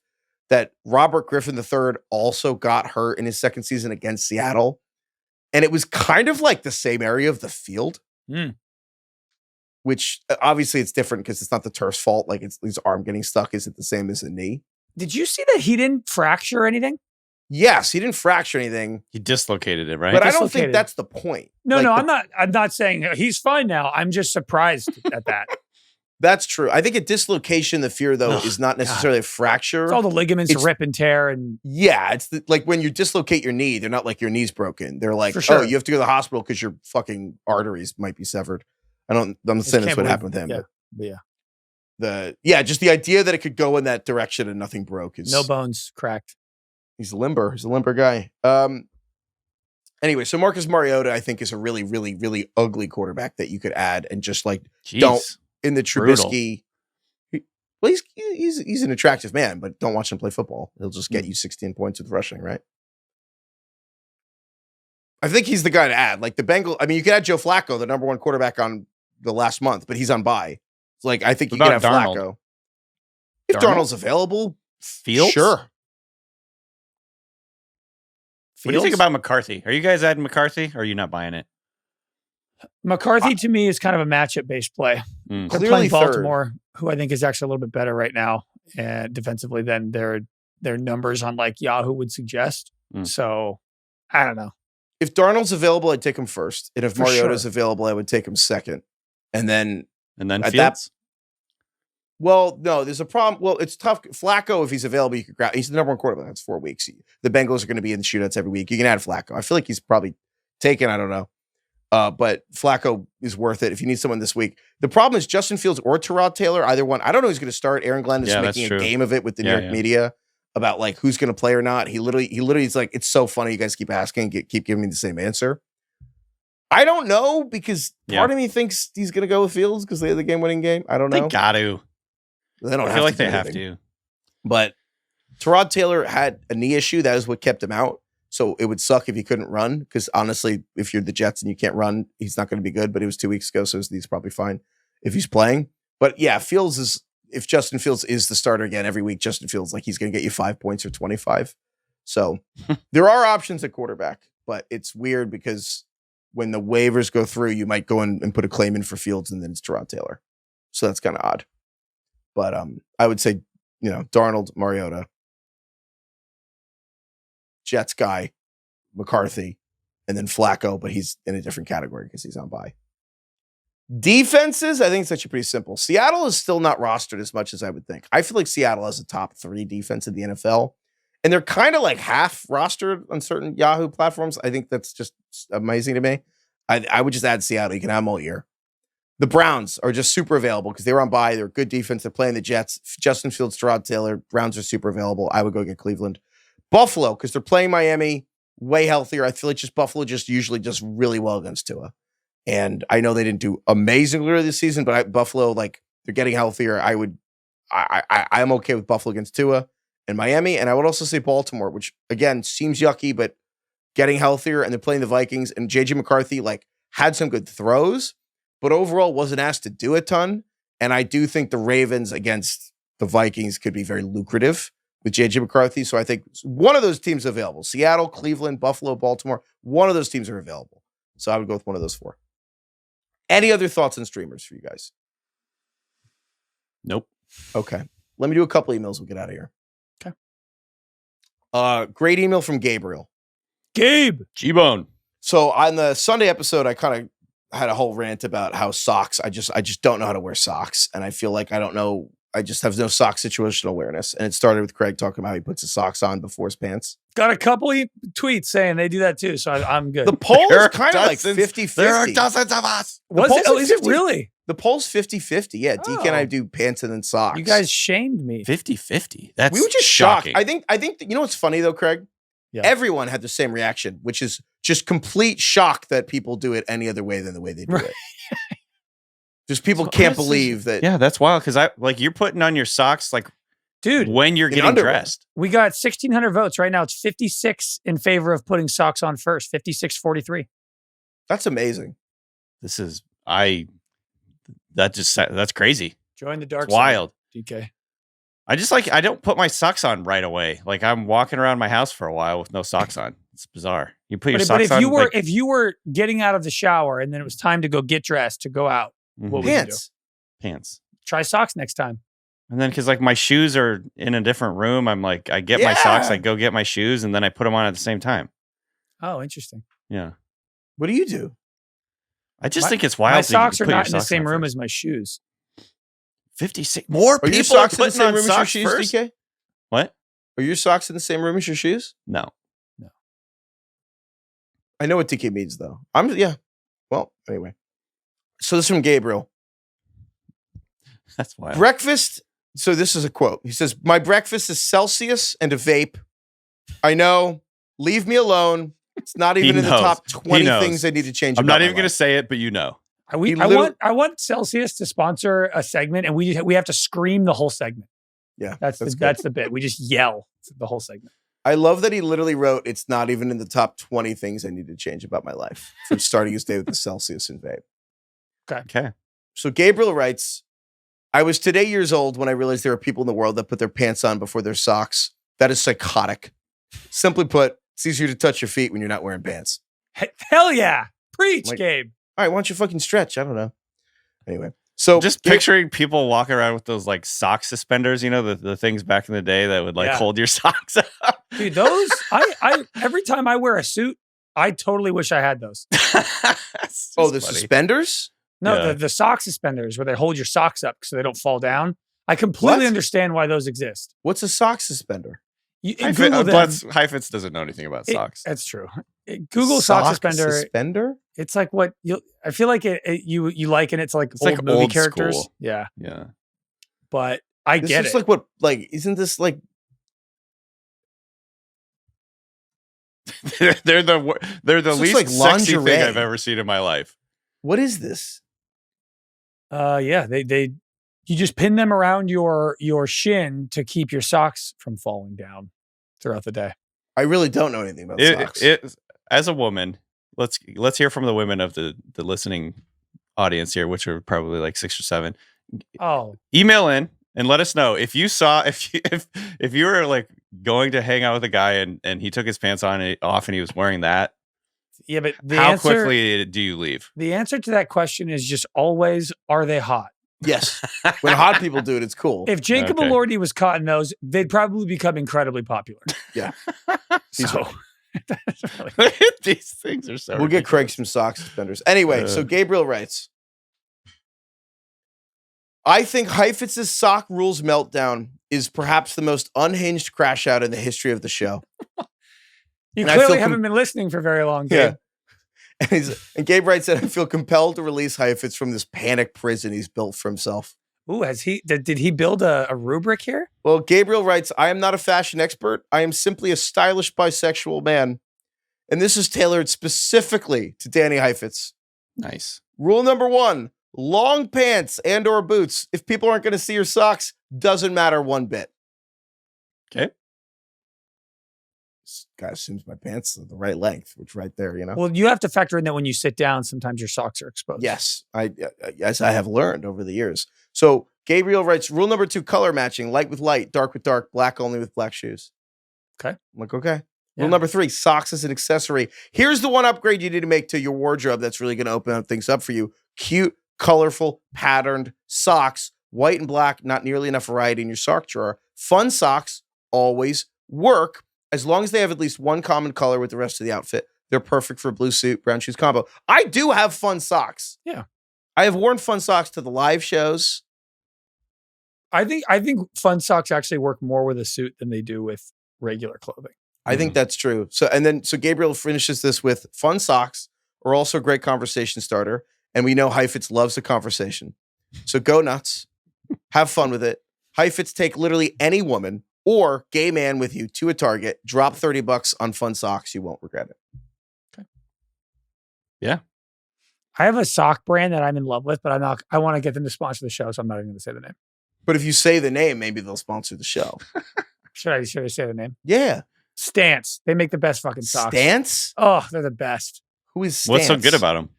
That Robert Griffin III also got hurt in his second season against Seattle, and it was kind of like the same area of the field. Which obviously it's different because it's not the turf's fault. Like it's his arm getting stuck. Is it the same as the knee? Did you see that he didn't fracture anything? Yes, he didn't fracture anything. He dislocated it, right? But I don't think that's the point. No, I'm not saying he's fine now. I'm just surprised at that. That's true. I think a dislocation, the fear though, is not necessarily a fracture. It's all the ligaments rip and tear, and it's like when you dislocate your knee, they're not like your knee's broken. They're like, sure. Oh, you have to go to the hospital because your fucking arteries might be severed. I'm saying that's what happened with him. Just the idea that it could go in that direction and nothing broke is no bones cracked. He's limber. He's a limber guy. Anyway, so Marcus Mariota, I think, is a really, really, really ugly quarterback that you could add and just like don't in the Trubisky. He's an attractive man, but don't watch him play football. He'll just get you 16 points with rushing, right? I think he's the guy to add. Like the Bengals. I mean, you could add Joe Flacco, the number one quarterback on the last month, but he's on bye. It's like I think you can have Darnold? Flacco if Darnold's available. Fields, sure. What do you think about McCarthy? Are you guys adding McCarthy, or are you not buying it? McCarthy to me is kind of a matchup-based play. They're playing Baltimore, who I think is actually a little bit better right now defensively than their numbers on like Yahoo would suggest. So I don't know. If Darnold's available, I'd take him first, and if Mariota's available, I would take him second, and then Fields. Well, no, there's a problem. Well, it's tough. Flacco, if he's available, you could grab. He's the number one quarterback. That's 4 weeks. The Bengals are going to be in the shootouts every week. You can add Flacco. I feel like he's probably taken. I don't know. But Flacco is worth it if you need someone this week. The problem is Justin Fields or Tyrod Taylor, either one. I don't know who's going to start. Aaron Glenn is making a game of it with the New York media about like who's going to play or not. He literally is like, it's so funny. You guys keep asking, keep giving me the same answer. I don't know because part of me thinks he's going to go with Fields because they had the game-winning game. I don't know. They got to. They don't I feel like they have to. But Tyrod Taylor had a knee issue. That is what kept him out. So it would suck if he couldn't run because honestly, if you're the Jets and you can't run, he's not going to be good. But it was 2 weeks ago, so he's probably fine if he's playing. But yeah, if Justin Fields is the starter again every week, Justin Fields, like he's going to get you 5 points or 25. So there are options at quarterback, but it's weird because when the waivers go through, you might go in and put a claim in for Fields and then it's Tyrod Taylor. So that's kind of odd. But I would say, Darnold, Mariota, Jets guy, McCarthy, and then Flacco, but he's in a different category because he's on bye. Defenses, I think it's actually pretty simple. Seattle is still not rostered as much as I would think. I feel like Seattle has a top 3 defense in the NFL, and they're kind of like half rostered on certain Yahoo platforms. I think that's just amazing to me. I would just add Seattle. You can have them all year. The Browns are just super available because they were on bye. They're a good defense. They're playing the Jets. Justin Fields, Tyrod Taylor. Browns are super available. I would go get Cleveland. Buffalo, because they're playing Miami, way healthier. I feel like Buffalo usually does really well against Tua. And I know they didn't do amazingly earlier this season, but Buffalo, they're getting healthier. I'm okay with Buffalo against Tua and Miami. And I would also say Baltimore, which again seems yucky, but getting healthier, and they're playing the Vikings. And JJ McCarthy had some good throws, but overall wasn't asked to do a ton. And I do think the Ravens against the Vikings could be very lucrative with JJ McCarthy. So I think one of those teams is available. Seattle, Cleveland, Buffalo, Baltimore. One of those teams are available. So I would go with one of those 4. Any other thoughts on streamers for you guys? Nope. Okay. Let me do a couple emails. We'll get out of here. Okay. Great email from Gabriel. Gabe. G-Bone. So on the Sunday episode, I kind of had a whole rant about how socks, I just don't know how to wear socks. And I feel like I don't know. I just have no sock situational awareness. And it started with Craig talking about how he puts his socks on before his pants. Got a couple tweets saying they do that too. So I'm good. The poll is kind of like 50-50. There are dozens of us. Is it really? The poll's 50-50. Yeah. DK and I do pants and then socks. You guys shamed me. 50-50. That's we were just shocking. shocked. I think you know what's funny though, Craig? Yeah. Everyone had the same reaction, which is just complete shock that people do it any other way than the way they do it. Just people can't believe that. Yeah, that's wild because you're putting on your socks dude, when you're getting dressed. We got 1,600 votes right now. It's 56 in favor of putting socks on first. 56-43. That's amazing. That's crazy. Join the dark side. Wild. DK. I don't put my socks on right away. Like I'm walking around my house for a while with no socks on. It's bizarre. You put your socks on. If you were getting out of the shower and then it was time to go get dressed to go out, what would you do? Pants. Try socks next time. And then because my shoes are in a different room, I'm like, I get my socks, I go get my shoes, and then I put them on at the same time. Oh, interesting. Yeah. What do you do? I just think it's wild. My socks are not in the same room as my shoes. 56 more people your socks are in the same room as your shoes, first? DK? What? Are your socks in the same room as your shoes? No. I know what DK means though. Well, anyway. So this is from Gabriel. That's wild. Breakfast. So this is a quote. He says, "My breakfast is Celsius and a vape. I know. Leave me alone. It's not even in the top 20 things I need to change. I'm not even going to say it, but you know. I want Celsius to sponsor a segment, and we have to scream the whole segment. Yeah, that's the bit. We just yell the whole segment. I love that he literally wrote, "It's not even in the top 20 things I need to change about my life." From starting his day with the Celsius and vape. Okay. So Gabriel writes, "I was today years old when I realized there are people in the world that put their pants on before their socks. That is psychotic. Simply put, it's easier to touch your feet when you're not wearing pants." Hell yeah. Preach, Gabe. All right, why don't you fucking stretch? I don't know. Anyway. So just picturing people walking around with those sock suspenders, the things back in the day that would hold your socks up. Dude, those I every time I wear a suit, I totally wish I had those. The suspenders? No, the sock suspenders where they hold your socks up so they don't fall down. I completely understand why those exist. What's a sock suspender? Heifetz doesn't know anything about socks. That's true. Google sock suspender. It's like what I feel like you liken it to it's old movie characters. School. Yeah. But This get looks it. like what? Isn't this like? they're the least sexy thing I've ever seen in my life. What is this? You just pin them around your shin to keep your socks from falling down throughout the day. I really don't know anything about socks. As a woman, let's hear from the women of the listening audience here, which are probably 6 or 7. Oh, email in and let us know if you saw if you were going to hang out with a guy and he took his pants off and he was wearing that. Yeah, but how quickly do you leave? The answer to that question is just always: are they hot? Yes. When hot people do it, it's cool. If Jacob Elordi was caught in those, they'd probably become incredibly popular. Yeah. So these things are so. We'll get Craig some sock suspenders. Anyway, so Gabriel writes, "I think Heifetz's sock rules meltdown is perhaps the most unhinged crash out in the history of the show." You clearly haven't been listening for very long, Gabe. Yeah. And Gabe writes that I feel compelled to release Heifetz from this panic prison he's built for himself. Ooh, did he build a rubric here? Well, Gabriel writes, "I am not a fashion expert. I am simply a stylish bisexual man. And this is tailored specifically to Danny Heifetz." Nice. Rule number 1, long pants and or boots. If people aren't going to see your socks, doesn't matter one bit. Okay. This guy assumes my pants are the right length, which right there, Well, you have to factor in that when you sit down, sometimes your socks are exposed. Yes, as I have learned over the years. So Gabriel writes, rule number 2, color matching, light with light, dark with dark, black only with black shoes. Okay. I'm like, okay. Rule number 3, socks as an accessory. Here's the one upgrade you need to make to your wardrobe that's really going to open up things up for you. Cute, colorful, patterned socks, white and black, not nearly enough variety in your sock drawer. Fun socks always work. As long as they have at least one common color with the rest of the outfit, they're perfect for a blue suit, brown shoes combo. I do have fun socks. Yeah. I have worn fun socks to the live shows. I think fun socks actually work more with a suit than they do with regular clothing. I think that's true. So Gabriel finishes this with fun socks are also a great conversation starter. And we know Heifetz loves a conversation. So go nuts. Have fun with it. Heifetz, take literally any woman or gay man with you to a Target, drop $30 on fun socks. You won't regret it. Okay. Yeah. I have a sock brand that I'm in love with, but I want to get them to sponsor the show, so I'm not even going to say the name. But if you say the name, maybe they'll sponsor the show. Should I say the name? Yeah. Stance. They make the best fucking socks. Stance? Oh, they're the best. Who is Stance? What's so good about them?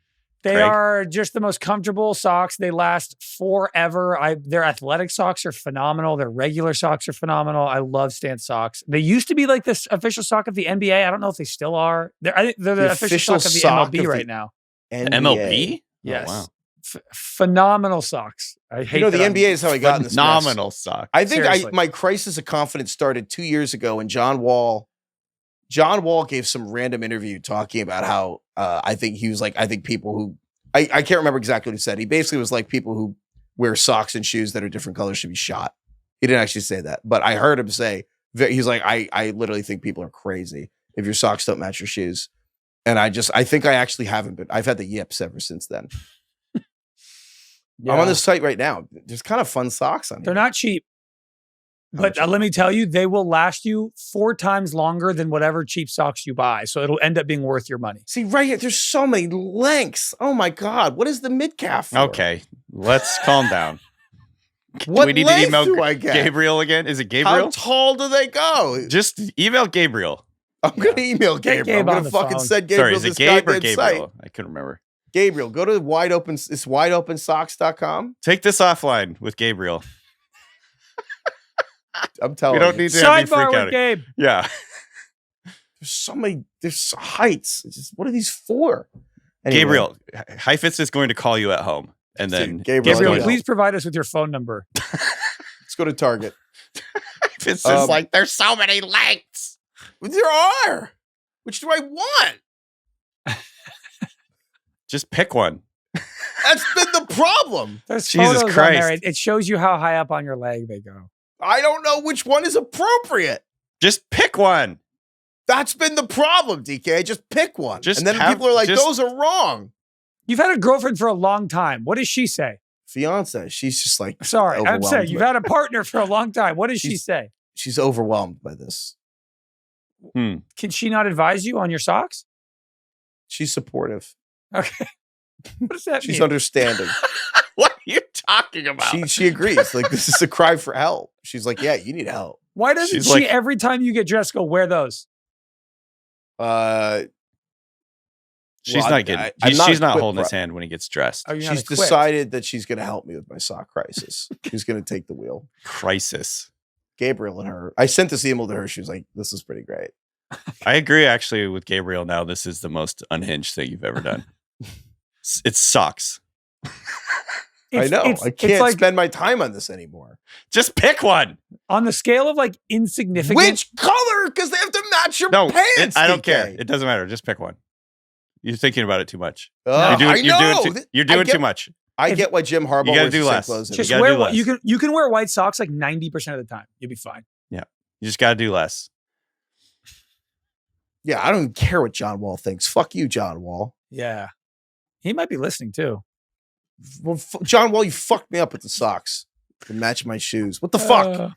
They are just the most comfortable socks. They last forever. Their athletic socks are phenomenal. Their regular socks are phenomenal. I love Stance socks. They used to be like this official sock of the NBA. I don't know if they still are. I think they're the official sock of the MLB right now. MLB? Yes. Oh, wow. Phenomenal socks. I hate the NBA is how I got in this phenomenal sock. I think my crisis of confidence started 2 years ago when John Wall gave some random interview talking about how I think people who I can't remember exactly what he said. He basically was like people who wear socks and shoes that are different colors should be shot. He didn't actually say that, but I heard him say he's like I literally think people are crazy if your socks don't match your shoes. And I think I actually haven't been. I've had the yips ever since then. Yeah. I'm on this site right now. There's kind of fun socks on here. They're not cheap. But let me tell you, they will last you 4 times longer than whatever cheap socks you buy. So it'll end up being worth your money. See, right here, there's so many lengths. Oh my God. What is the mid-calf for? Okay. Let's calm down. What do we need to email do I get? Gabriel again? Is it Gabriel? How tall do they go? Just email Gabriel. I'm going to email Gabriel. I'm going to fucking send Gabriel this Gabe or Gabriel? Site. I couldn't remember. Gabriel, go to wideopensocks.com. Take this offline with Gabriel. I'm telling you. We don't need to have me freak out. Gabe. Yeah. There's heights. It's just, what are these for? Anyway. Gabriel, Heifetz is going to call you at home. And then Gabriel, please provide us with your phone number. Let's go to Target. Heifetz is like, there's so many lengths. There are. Which do I want? Just pick one. That's been the problem. There's Jesus photos Christ. on there. It shows you how high up on your leg they go. I don't know which one is appropriate. Just pick one. That's been the problem, DK. Just pick one. And then people are like, those are wrong. You've had a girlfriend for a long time. What does she say? Fiance. She's just like, sorry, I'm saying you've had a partner for a long time. What does she say? She's overwhelmed by this. Can she not advise you on your socks? She's supportive. Okay. What does that mean? She's understanding. What are you talking about? She agrees. Like, this is a cry for help. She's like, yeah, you need help. Why doesn't she every time you get dressed go, wear those? She's not getting. She's not holding his hand when he gets dressed. She's decided that she's going to help me with my sock crisis. She's going to take the wheel. Crisis. Gabriel and her. I sent this email to her. She was like, this is pretty great. I agree, actually, with Gabriel now. This is the most unhinged thing you've ever done. It sucks. I know. I can't spend my time on this anymore. Just pick one. On the scale of like insignificant. Which color? Because they have to match your pants. I don't care. It doesn't matter. Just pick one. You're thinking about it too much. You're doing too much. I get why Jim Harbaugh wears do less. Just wear what you can wear white socks like 90% of the time. You'll be fine. Yeah. You just got to do less. Yeah, I don't even care what John Wall thinks. Fuck you, John Wall. Yeah. He might be listening too. Well, John Wall, you fucked me up with the socks to match my shoes. What the fuck?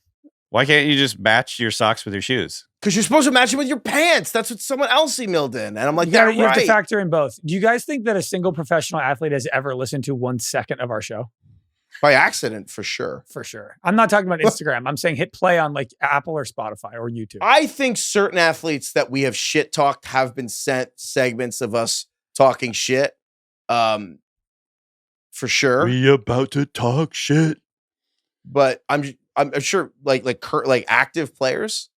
Why can't you just match your socks with your shoes? Because you're supposed to match them with your pants. That's what someone else emailed in. And I'm like, you have to factor in both. Do you guys think that a single professional athlete has ever listened to 1 second of our show? By accident, for sure. For sure. I'm not talking about Instagram. I'm saying hit play on like Apple or Spotify or YouTube. I think certain athletes that we have shit talked have been sent segments of us talking shit. For sure. We about to talk shit. But I'm sure like active players.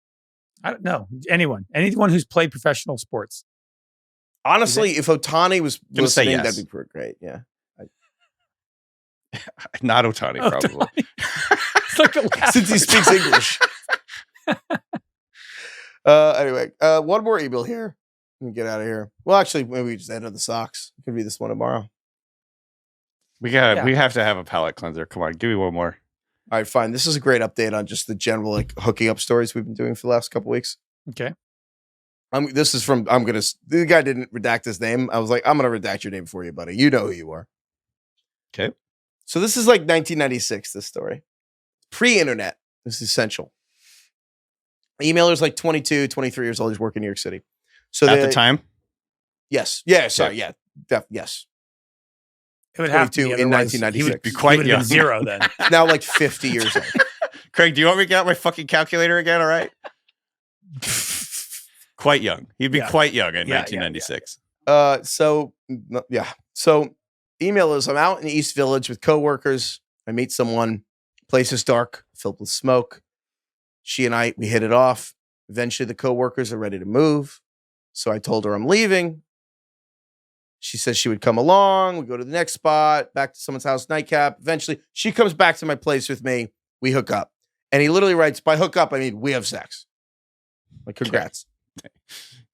I don't know. Anyone who's played professional sports. Honestly, if Ohtani was listening, that'd be pretty great. Yeah. Not Ohtani, probably. Since he speaks English. Anyway, one more email here. Let me get out of here. Well, actually, maybe we just end on the socks. It could be this one tomorrow. We have to have a palate cleanser. Come on, give me one more. All right, fine. This is a great update on just the general like hooking up stories we've been doing for the last couple weeks. Okay. The guy didn't redact his name. I was like, I'm gonna redact your name for you, buddy. You know who you are. Okay. So this is like 1996, this story. Pre-internet. This is essential. Emailer's like 22, 23 years old. He's working in New York City. So at the time? Yes. Yeah, sorry. Yeah. Yes. It would have to be in 1996. He would be quite young. Zero then. Now like 50 years old. Craig, do you want me to get out my fucking calculator again? All right. Quite young. He'd be quite young in 1996. So email is, I'm out in East Village with coworkers. I meet someone. Place is dark, filled with smoke. She and we hit it off. Eventually, the coworkers are ready to move. So I told her I'm leaving. She says she would come along. We go to the next spot, back to someone's house, nightcap. Eventually, she comes back to my place with me. We hook up. And he literally writes, by hook up, I mean, we have sex. Like, congrats. Okay.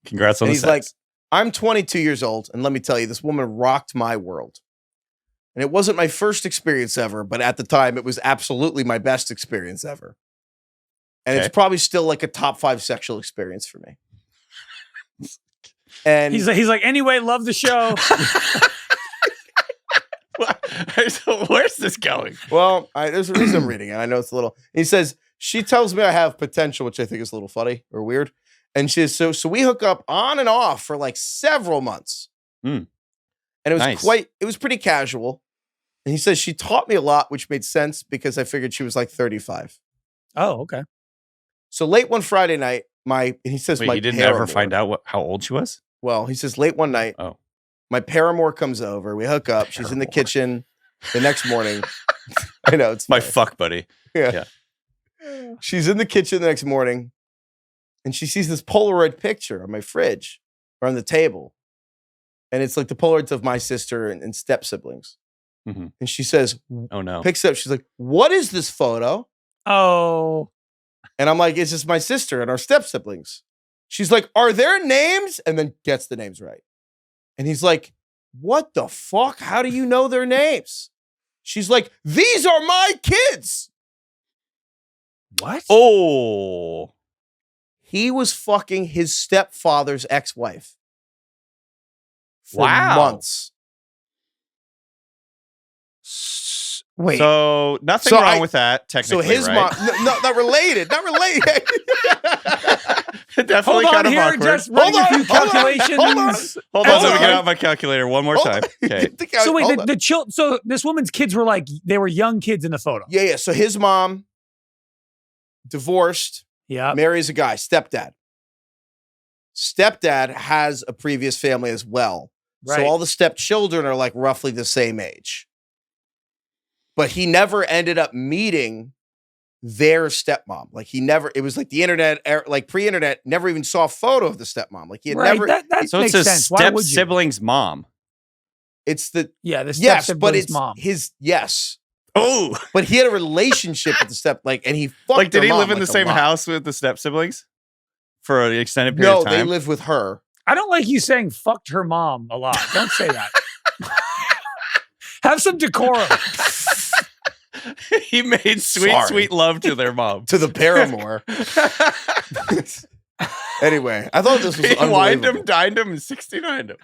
Congrats on and the he's sex. like, I'm 22 years old, and let me tell you, this woman rocked my world. And it wasn't my first experience ever, but at the time, it was absolutely my best experience ever. And it's probably still like a top 5 sexual experience for me. And he's like, anyway, love the show. Where's this going? Well, there's a reason I'm reading it. I know it's a little. He says, she tells me I have potential, which I think is a little funny or weird. And she says, so we hook up on and off for like several months. And it was it was pretty casual. And he says, she taught me a lot, which made sense because I figured she was like 35. Oh, okay. So late one Friday night, he says, Wait, you didn't ever find out how old she was? Well, he says late one night, my paramour comes over. We hook up. She's in the kitchen the next morning. I know. It's my fuck buddy. Yeah. She's in the kitchen the next morning and she sees this Polaroid picture on my fridge or on the table. And it's like the Polaroids of my sister and step siblings. Mm-hmm. And she says, oh no. Picks it up. She's like, what is this photo? Oh. And I'm like, it's just my sister and our step siblings. She's like, are their names? And then gets the names right. And he's like, what the fuck? How do you know their names? She's like, these are my kids. What? Oh. He was fucking his stepfather's ex-wife. For months. Wait. So nothing wrong with that, technically. So his mom, not related. Definitely hold on kind of here, awkward. just running a few calculations. Hold on, let me get out my calculator one more time. Okay. So wait, so this woman's kids were like, they were young kids in the photo. Yeah. So his mom divorced. Yeah. Marries a guy, stepdad. Stepdad has a previous family as well. Right. So all the stepchildren are like roughly the same age. But he never ended up meeting their stepmom. Like it was like the internet, like pre-internet, never even saw a photo of the stepmom. Like he had never. So it's his step sibling's mom. It's the step sibling's mom. Yes. Oh, but he had a relationship with the step, and he fucked like, did he live in like the same house with the step siblings for an extended period of time? No, they lived with her. I don't like you saying fucked her mom a lot. Don't say that. Have some decorum. He made sweet love to their mom. To the paramour. Anyway, I thought this was unbelievable. He wined him, dined him, and 69'd him.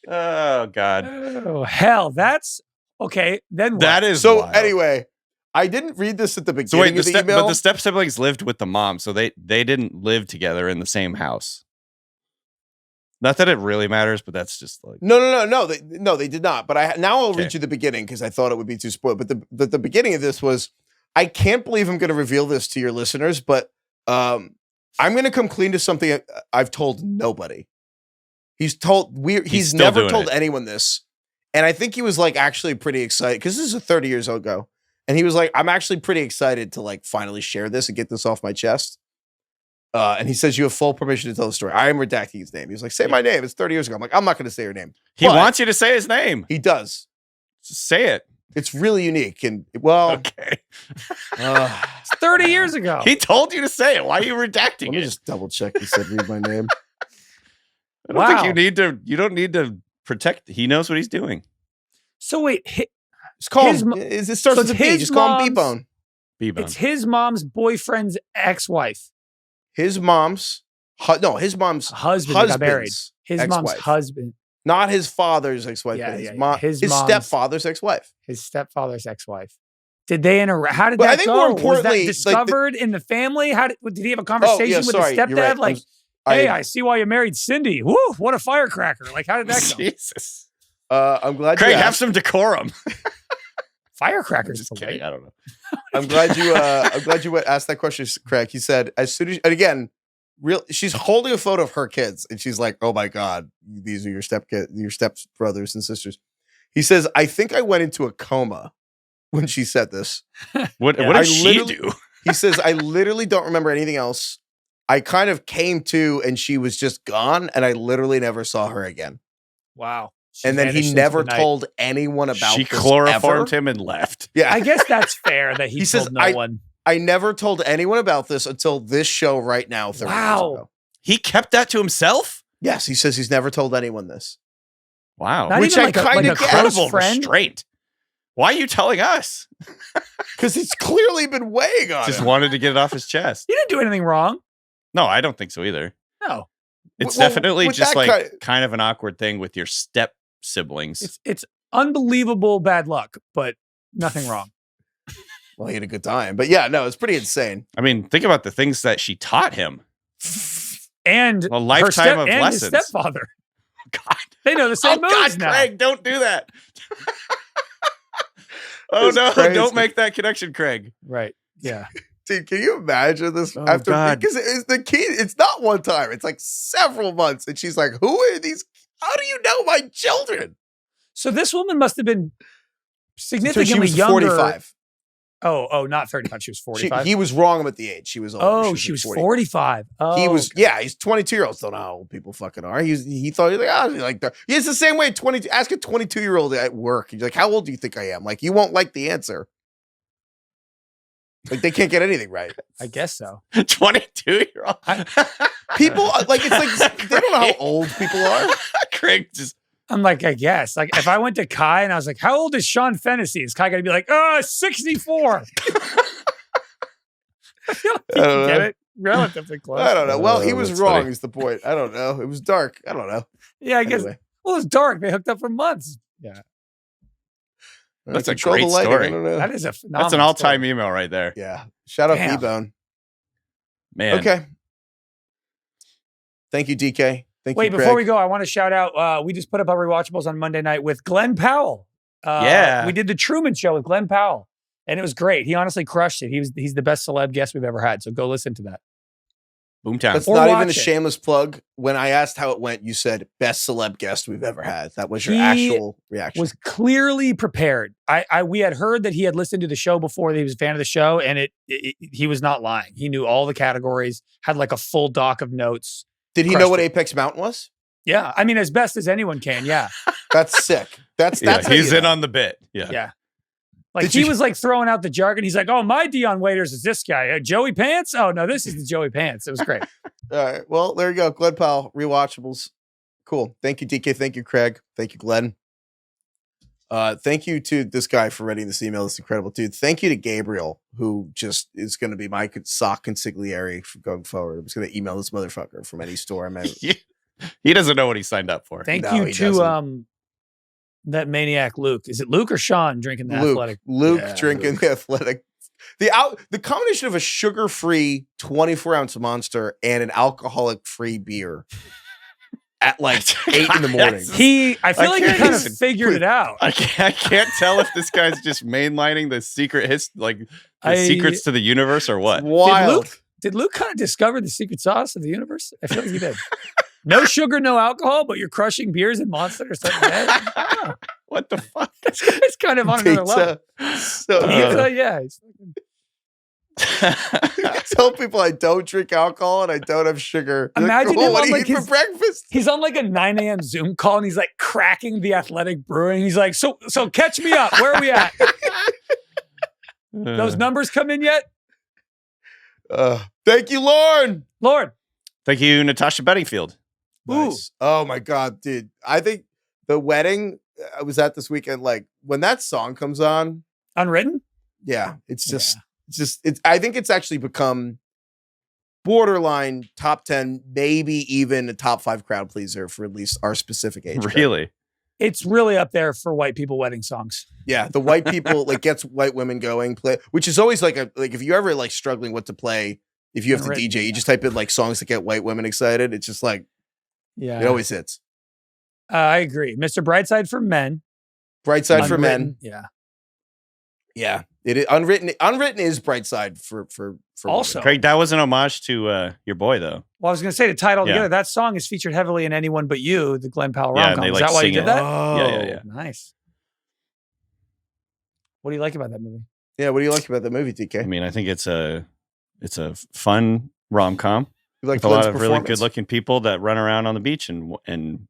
Oh, God. Oh, hell. That's... Okay, then what? That is so. Wild. Anyway, I didn't read this at the beginning of the email. But the step siblings lived with the mom, so they didn't live together in the same house. Not that it really matters, but that's just like no. They did not. But I'll read you the beginning because I thought it would be too spoiled. But the beginning of this was, I can't believe I'm going to reveal this to your listeners, but I'm going to come clean to something I've told nobody. He's never told anyone this. And I think he was like actually pretty excited because this is 30 years ago. And he was like, I'm actually pretty excited to like finally share this and get this off my chest. And he says, you have full permission to tell the story. I am redacting his name. He was like, say my name. It's 30 years ago. I'm like, I'm not going to say your name. He wants you to say his name. He does. Just say it. It's really unique. And well, okay. It's 30 years ago. He told you to say it. Why are you redacting Let me just double check. He said, read my name. I don't think you don't need to protect. He knows what he's doing. So wait, just call him. It starts with a B. Just call him B-Bone. B-Bone. It's his mom's boyfriend's ex-wife. His mom's husband got married. His mom's husband. Not his father's ex-wife, but his stepfather's ex-wife. His stepfather's ex-wife. Did they interact? How did that go? More importantly, was that discovered in the family? Did he have a conversation with his stepdad? Right. Hey, I see why you married Cindy. Woo, what a firecracker. Like, how did that go? Jesus. I'm glad Craig, you have asked. some decorum. Firecrackers. Just kidding. I don't know. I'm glad you asked that question, Craig. He said, as soon as, and again, she's holding a photo of her kids, and she's like, "Oh my God, these are your step brothers and sisters." He says, "I think I went into a coma when she said this." What did she do? He says, "I literally don't remember anything else. I kind of came to, and she was just gone, and I literally never saw her again." Wow. And then he never told anyone about She this chloroformed ever. him and left. Yeah, I guess that's fair that he says, told no one. I never told anyone about this until this show right now, 30 years ago. He kept that to himself? Yes, he says he's never told anyone this. Wow. Not Which even I like a kind of get. close friend. Restraint. Why are you telling us? Because he's clearly been weighing on Just him. wanted to get it off his chest. He didn't do anything wrong. No, I don't think so either. No. It's Well, definitely with just that like kind of an awkward thing with your step siblings. It's unbelievable bad luck, but nothing wrong. Well, he had a good time. But yeah, no, it's pretty insane. I mean, think about the things that she taught him. And A lifetime of and lessons. his stepfather. God. They know the same moves now. Craig, don't do that. Oh, That's no. crazy. Don't make that connection, Craig. Right. Yeah. Dude, can you imagine this? Oh, after God. Because it's the key. It's not one time. It's like several months. And she's like, who are these? How do you know my children? So this woman must have been So significantly she was younger. 45. Oh, not 35. She was 45. He was wrong about the age. She was older. Oh, she was 45. Oh, He was, yeah, he's 22-years-olds don't know how old people fucking are. He thought, he's like, it's the same way, ask a 22-year-old at work. He's like, how old do you think I am? Like, you won't like the answer. Like, they can't get anything right. I guess so. 22-year-old. People, like, it's like, they don't know how old people are. Craig just. I'm like, I guess. Like, if I went to Kai and I was like, how old is Sean Fennessy? Is Kai going to be like, 64? I feel like you can get it relatively close. I don't know. Well, he was that's wrong funny. is the point. I don't know. It was dark. I don't know. Yeah, I guess. Anyway. Well, it's dark. They hooked up for months. Yeah. That's a Control the great lighting. story. I don't know. That is a phenomenal That's an all-time story. email right there. Yeah. Shout out Damn. B-Bone. Man. Okay. Thank you, DK. Thank Wait, you, before we Craig. go, I want to shout out, we just put up our rewatchables on Monday night with Glenn Powell. Yeah. We did the Truman Show with Glenn Powell, and it was great. He honestly crushed it. He's the best celeb guest we've ever had, so go listen to that. Boomtown. That's Or not watch even a it. shameless plug. When I asked how it went, you said best celeb guest we've ever had. That was your He actual reaction. Was clearly prepared. We had heard that he had listened to the show before, that he was a fan of the show, and he was not lying. He knew all the categories, had like a full doc of notes. Did he know crushed what it. Apex Mountain was? Yeah, I mean, as best as anyone can. Yeah, That's sick. That's Yeah, how he's you in know. on the bit. Yeah. yeah. Like Did he you- was like throwing out the jargon. He's like, "Oh, my Dion Waiters is this guy, Joey Pants." Oh no, this is the Joey Pants. It was great. All right. Well, there you go. Glenn Powell, rewatchables. Cool. Thank you, DK. Thank you, Craig. Thank you, Glenn. Thank you to this guy for writing this email. This incredible dude. Thank you to Gabriel, who just is going to be my sock consigliere for going forward. I'm just going to email this motherfucker from any store I'm at. He doesn't know what he signed up for. Thank No, you he to doesn't. that maniac Luke. Is it Luke or Sean drinking the athletic? Luke Yeah, drinking Luke. the athletic. The combination of a sugar-free 24-ounce Monster and an alcoholic-free beer at like 8 in the morning. Yes. I feel like he can't kind of even- figured it out. I can't tell if this guy's just mainlining the secret secrets to the universe or what. Wild. Did Luke kind of discover the secret sauce of the universe? I feel like he did. No sugar, no alcohol, but you're crushing beers and Monster or something. Yeah. What the fuck? It's kind of on another level. So Pizza, yeah. I tell people I don't drink alcohol and I don't have sugar. They're Imagine like, him what on, do you like, eat for his- breakfast? He's on like a 9 a.m. Zoom call and he's like cracking the Athletic Brewing. He's like, so catch me up. Where are we at? Those numbers come in yet? Thank you, Lauren. Lord. Thank you, Natasha Bedingfield. Nice. Oh my God, dude. I think the wedding I was at this weekend, like when that song comes on, Unwritten? yeah, it's I think it's actually become borderline top 10, maybe even a top 5 crowd pleaser for at least our specific age group. Really? It's really up there for white people wedding songs. Yeah, the white people like gets white women going, play, which is always like if you're ever like struggling what to play, if you have to Unwritten, DJ, you just type in like songs that get white women excited. It's just like Yeah. it always hits. I agree. Mr. Brightside for men. Brightside for men. Yeah. Yeah. It is unwritten is Brightside for also. women. Craig, that was an homage to your boy, though. Well, I was going to say to tie it all together, that song is featured heavily in Anyone But You, the Glenn Powell rom-com. Is that why you did that? Oh. Yeah. Nice. What do you like about that movie? Yeah, what do you like about the movie, DK? I mean, I think it's a fun rom-com. You like with a lot of Glenn's really performance? good-looking people that run around on the beach and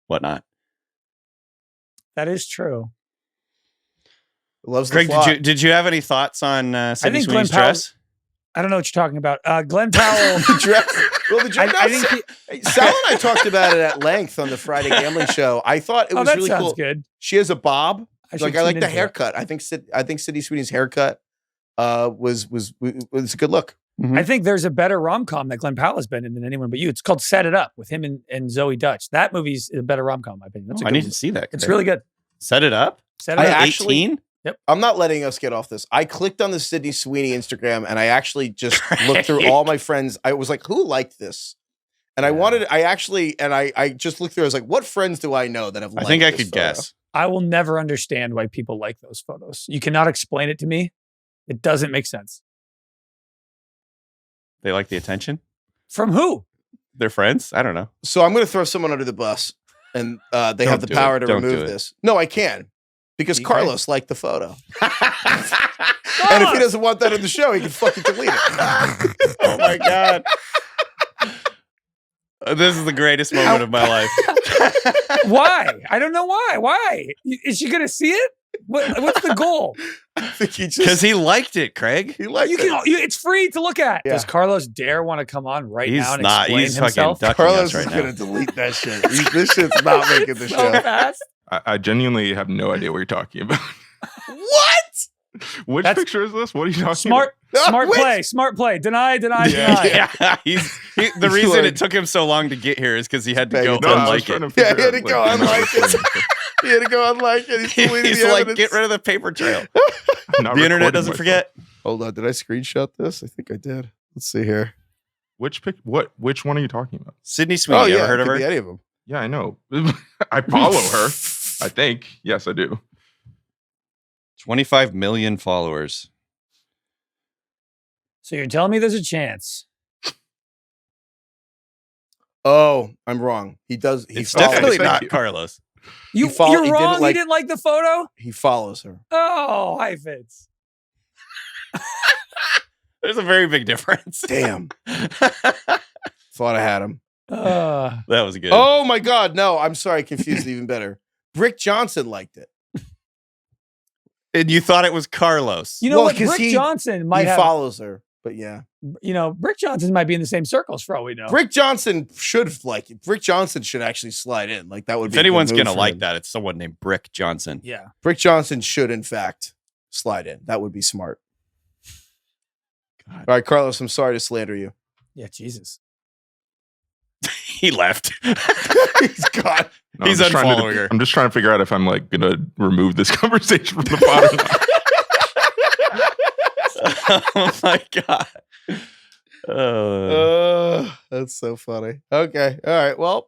whatnot. That is true. Loves the Craig, plot. did you have any thoughts on Sydney think Glenn Sweeney's dress? I don't know what you're talking about. Glenn Powell. The dress. Well, the dress. I think Sal and I talked about it at length on the Friday Gambling Show. I thought it was that really sounds cool. good. She has a bob. I I like the haircut. I think Sydney Sweeney's haircut was a good look. Mm-hmm. I think there's a better rom-com that Glenn Powell has been in than Anyone But You. It's called Set It Up with him and Zoe Dutch. That movie's a better rom-com, in my opinion. I need to see that. It's really good. Set It Up? Set It Up. 18? I'm not letting us get off this. I clicked on the Sydney Sweeney Instagram and I actually just looked through all my friends. I was like, who liked this? And I just looked through. I was like, what friends do I know that have liked I think I this could photo? guess. I will never understand why people like those photos. You cannot explain it to me. It doesn't make sense. They like the attention? From who? Their friends? I don't know. So I'm going to throw someone under the bus and they have the do power it. to Don't remove do it. this. No, I can. Because Okay. Carlos liked the photo. And if he doesn't want that in the show, he can fucking delete it. Oh my God. This is the greatest moment of my life. Why? I don't know why. Why? Is she going to see it? What's the goal? I think he just Because he liked it, Craig. he liked it. It's free to look at. Yeah. Does Carlos dare want to come on right He's now and not. explain He's himself? fucking ducking Carlos us right is now. going to delete that shit. This shit's not making the so show. fast. I genuinely have no idea what you're talking about. What? Which That's- picture is this? What are you talking Smart Which- play. Deny. Yeah. Yeah, the reason it took him so long to get here is because he had to go about? No, I was unlike trying it. to Yeah, figure he had to out, go like, unlike it. He had to go unlike it. He's deleting He's the like, evidence. get rid of the paper trail. not The internet recording doesn't myself. forget. Hold on. Did I screenshot this? I think I did. Let's see here. Which one are you talking about? Sydney Sweeney, you ever heard it of could her? be any of them. Yeah, I know. I follow her. I think. Yes, I do. 25 million followers. So you're telling me there's a chance? Oh, I'm wrong. He does. He It's follows. definitely Thank not you. Carlos. You're he didn't wrong. like- He didn't like the photo. He follows her. Oh, Heifetz. There's a very big difference. Damn. Thought I had him. That was good. Oh my God. No, I'm sorry. I confused it even better. Brick Johnson liked it. And you thought it was Carlos. You know Well, what? 'cause Brick Johnson might He have. follows her. But yeah. Brick Johnson might be in the same circles for all we know. Brick Johnson should like it. Brick Johnson should actually slide in. Like that would if be anyone's a good going move to for like him. that, it's someone named Brick Johnson. Yeah. Brick Johnson should, in fact, slide in. That would be smart. God. All right, Carlos, I'm sorry to slander you. Yeah. Jesus. He left. He's gone. No, He's I'm just trying to- unfollowing her. I'm just trying to figure out if I'm like gonna remove this conversation from the pod or not. Oh my God. That's so funny. Okay. All right. Well,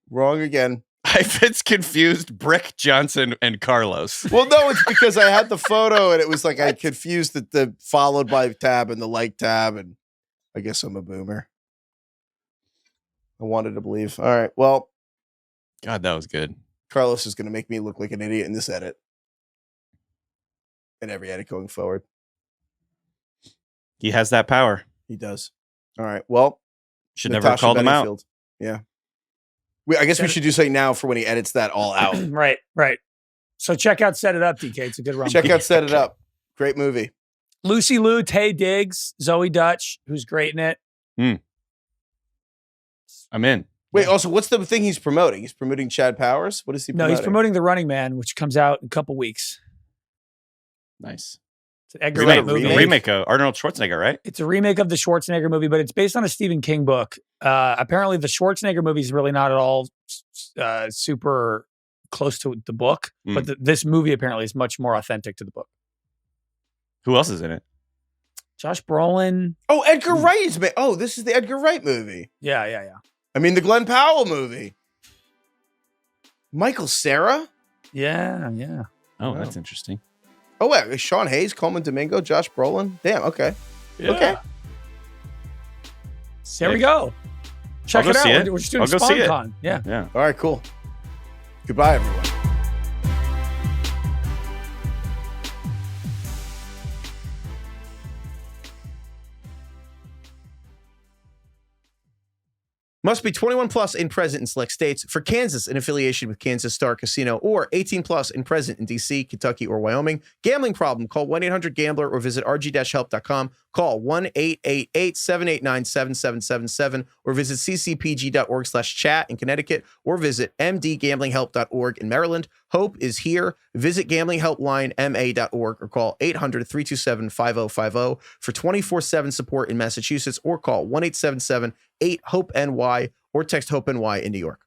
wrong again. Heifetz confused Brick Johnson and Carlos. Well, no, it's because I had the photo and it was like I confused the followed by tab and the like tab, and I guess I'm a boomer. I wanted to believe. All right. Well, God, that was good. Carlos is going to make me look like an idiot in this edit. And every edit going forward. He has that power. He does. All right. Well, Should never have Natasha called him out. Bedingfield. Yeah. I guess we should do something now for when he edits that all out. Right. So check out Set It Up, DK. It's a good rom. Check out Set It Up. Great movie. Lucy Liu, Tay Diggs, Zoe Dutch, who's great in it. I'm in. Wait, also, what's the thing he's promoting? He's promoting Chad Powers? What is he No, promoting? he's promoting The Running Man, which comes out in a couple weeks. Nice. It's an Edgar Is that Wright a movie. A remake of Arnold Schwarzenegger, right? It's a remake of the Schwarzenegger movie, but it's based on a Stephen King book. Apparently, the Schwarzenegger movie is really not at all super close to the book, but this movie apparently is much more authentic to the book. Who else is in it? Josh Brolin. Oh, Edgar Wright is made. Oh, this is the Edgar Wright movie. Yeah. I mean, the Glenn Powell movie. Michael Cera? Yeah. Oh, that's interesting. Oh, wait. Sean Hayes, Coleman Domingo, Josh Brolin. Damn, okay. Yeah. Okay. There we go. Check it out. We're just doing SpawnCon. Yeah. All right, cool. Goodbye, everyone. Must be 21 plus and present in select states. For Kansas, in affiliation with Kansas Star Casino, or 18 plus and present in D.C., Kentucky, or Wyoming. Gambling problem? Call 1-800-GAMBLER or visit rg-help.com. Call 1-888-789-7777 or visit ccpg.org/chat in Connecticut or visit mdgamblinghelp.org in Maryland. Hope is here. Visit gamblinghelplinema.org or call 800-327-5050 for 24/7 support in Massachusetts or call 1-877-8-HOPE-NY or text HOPE-NY in New York.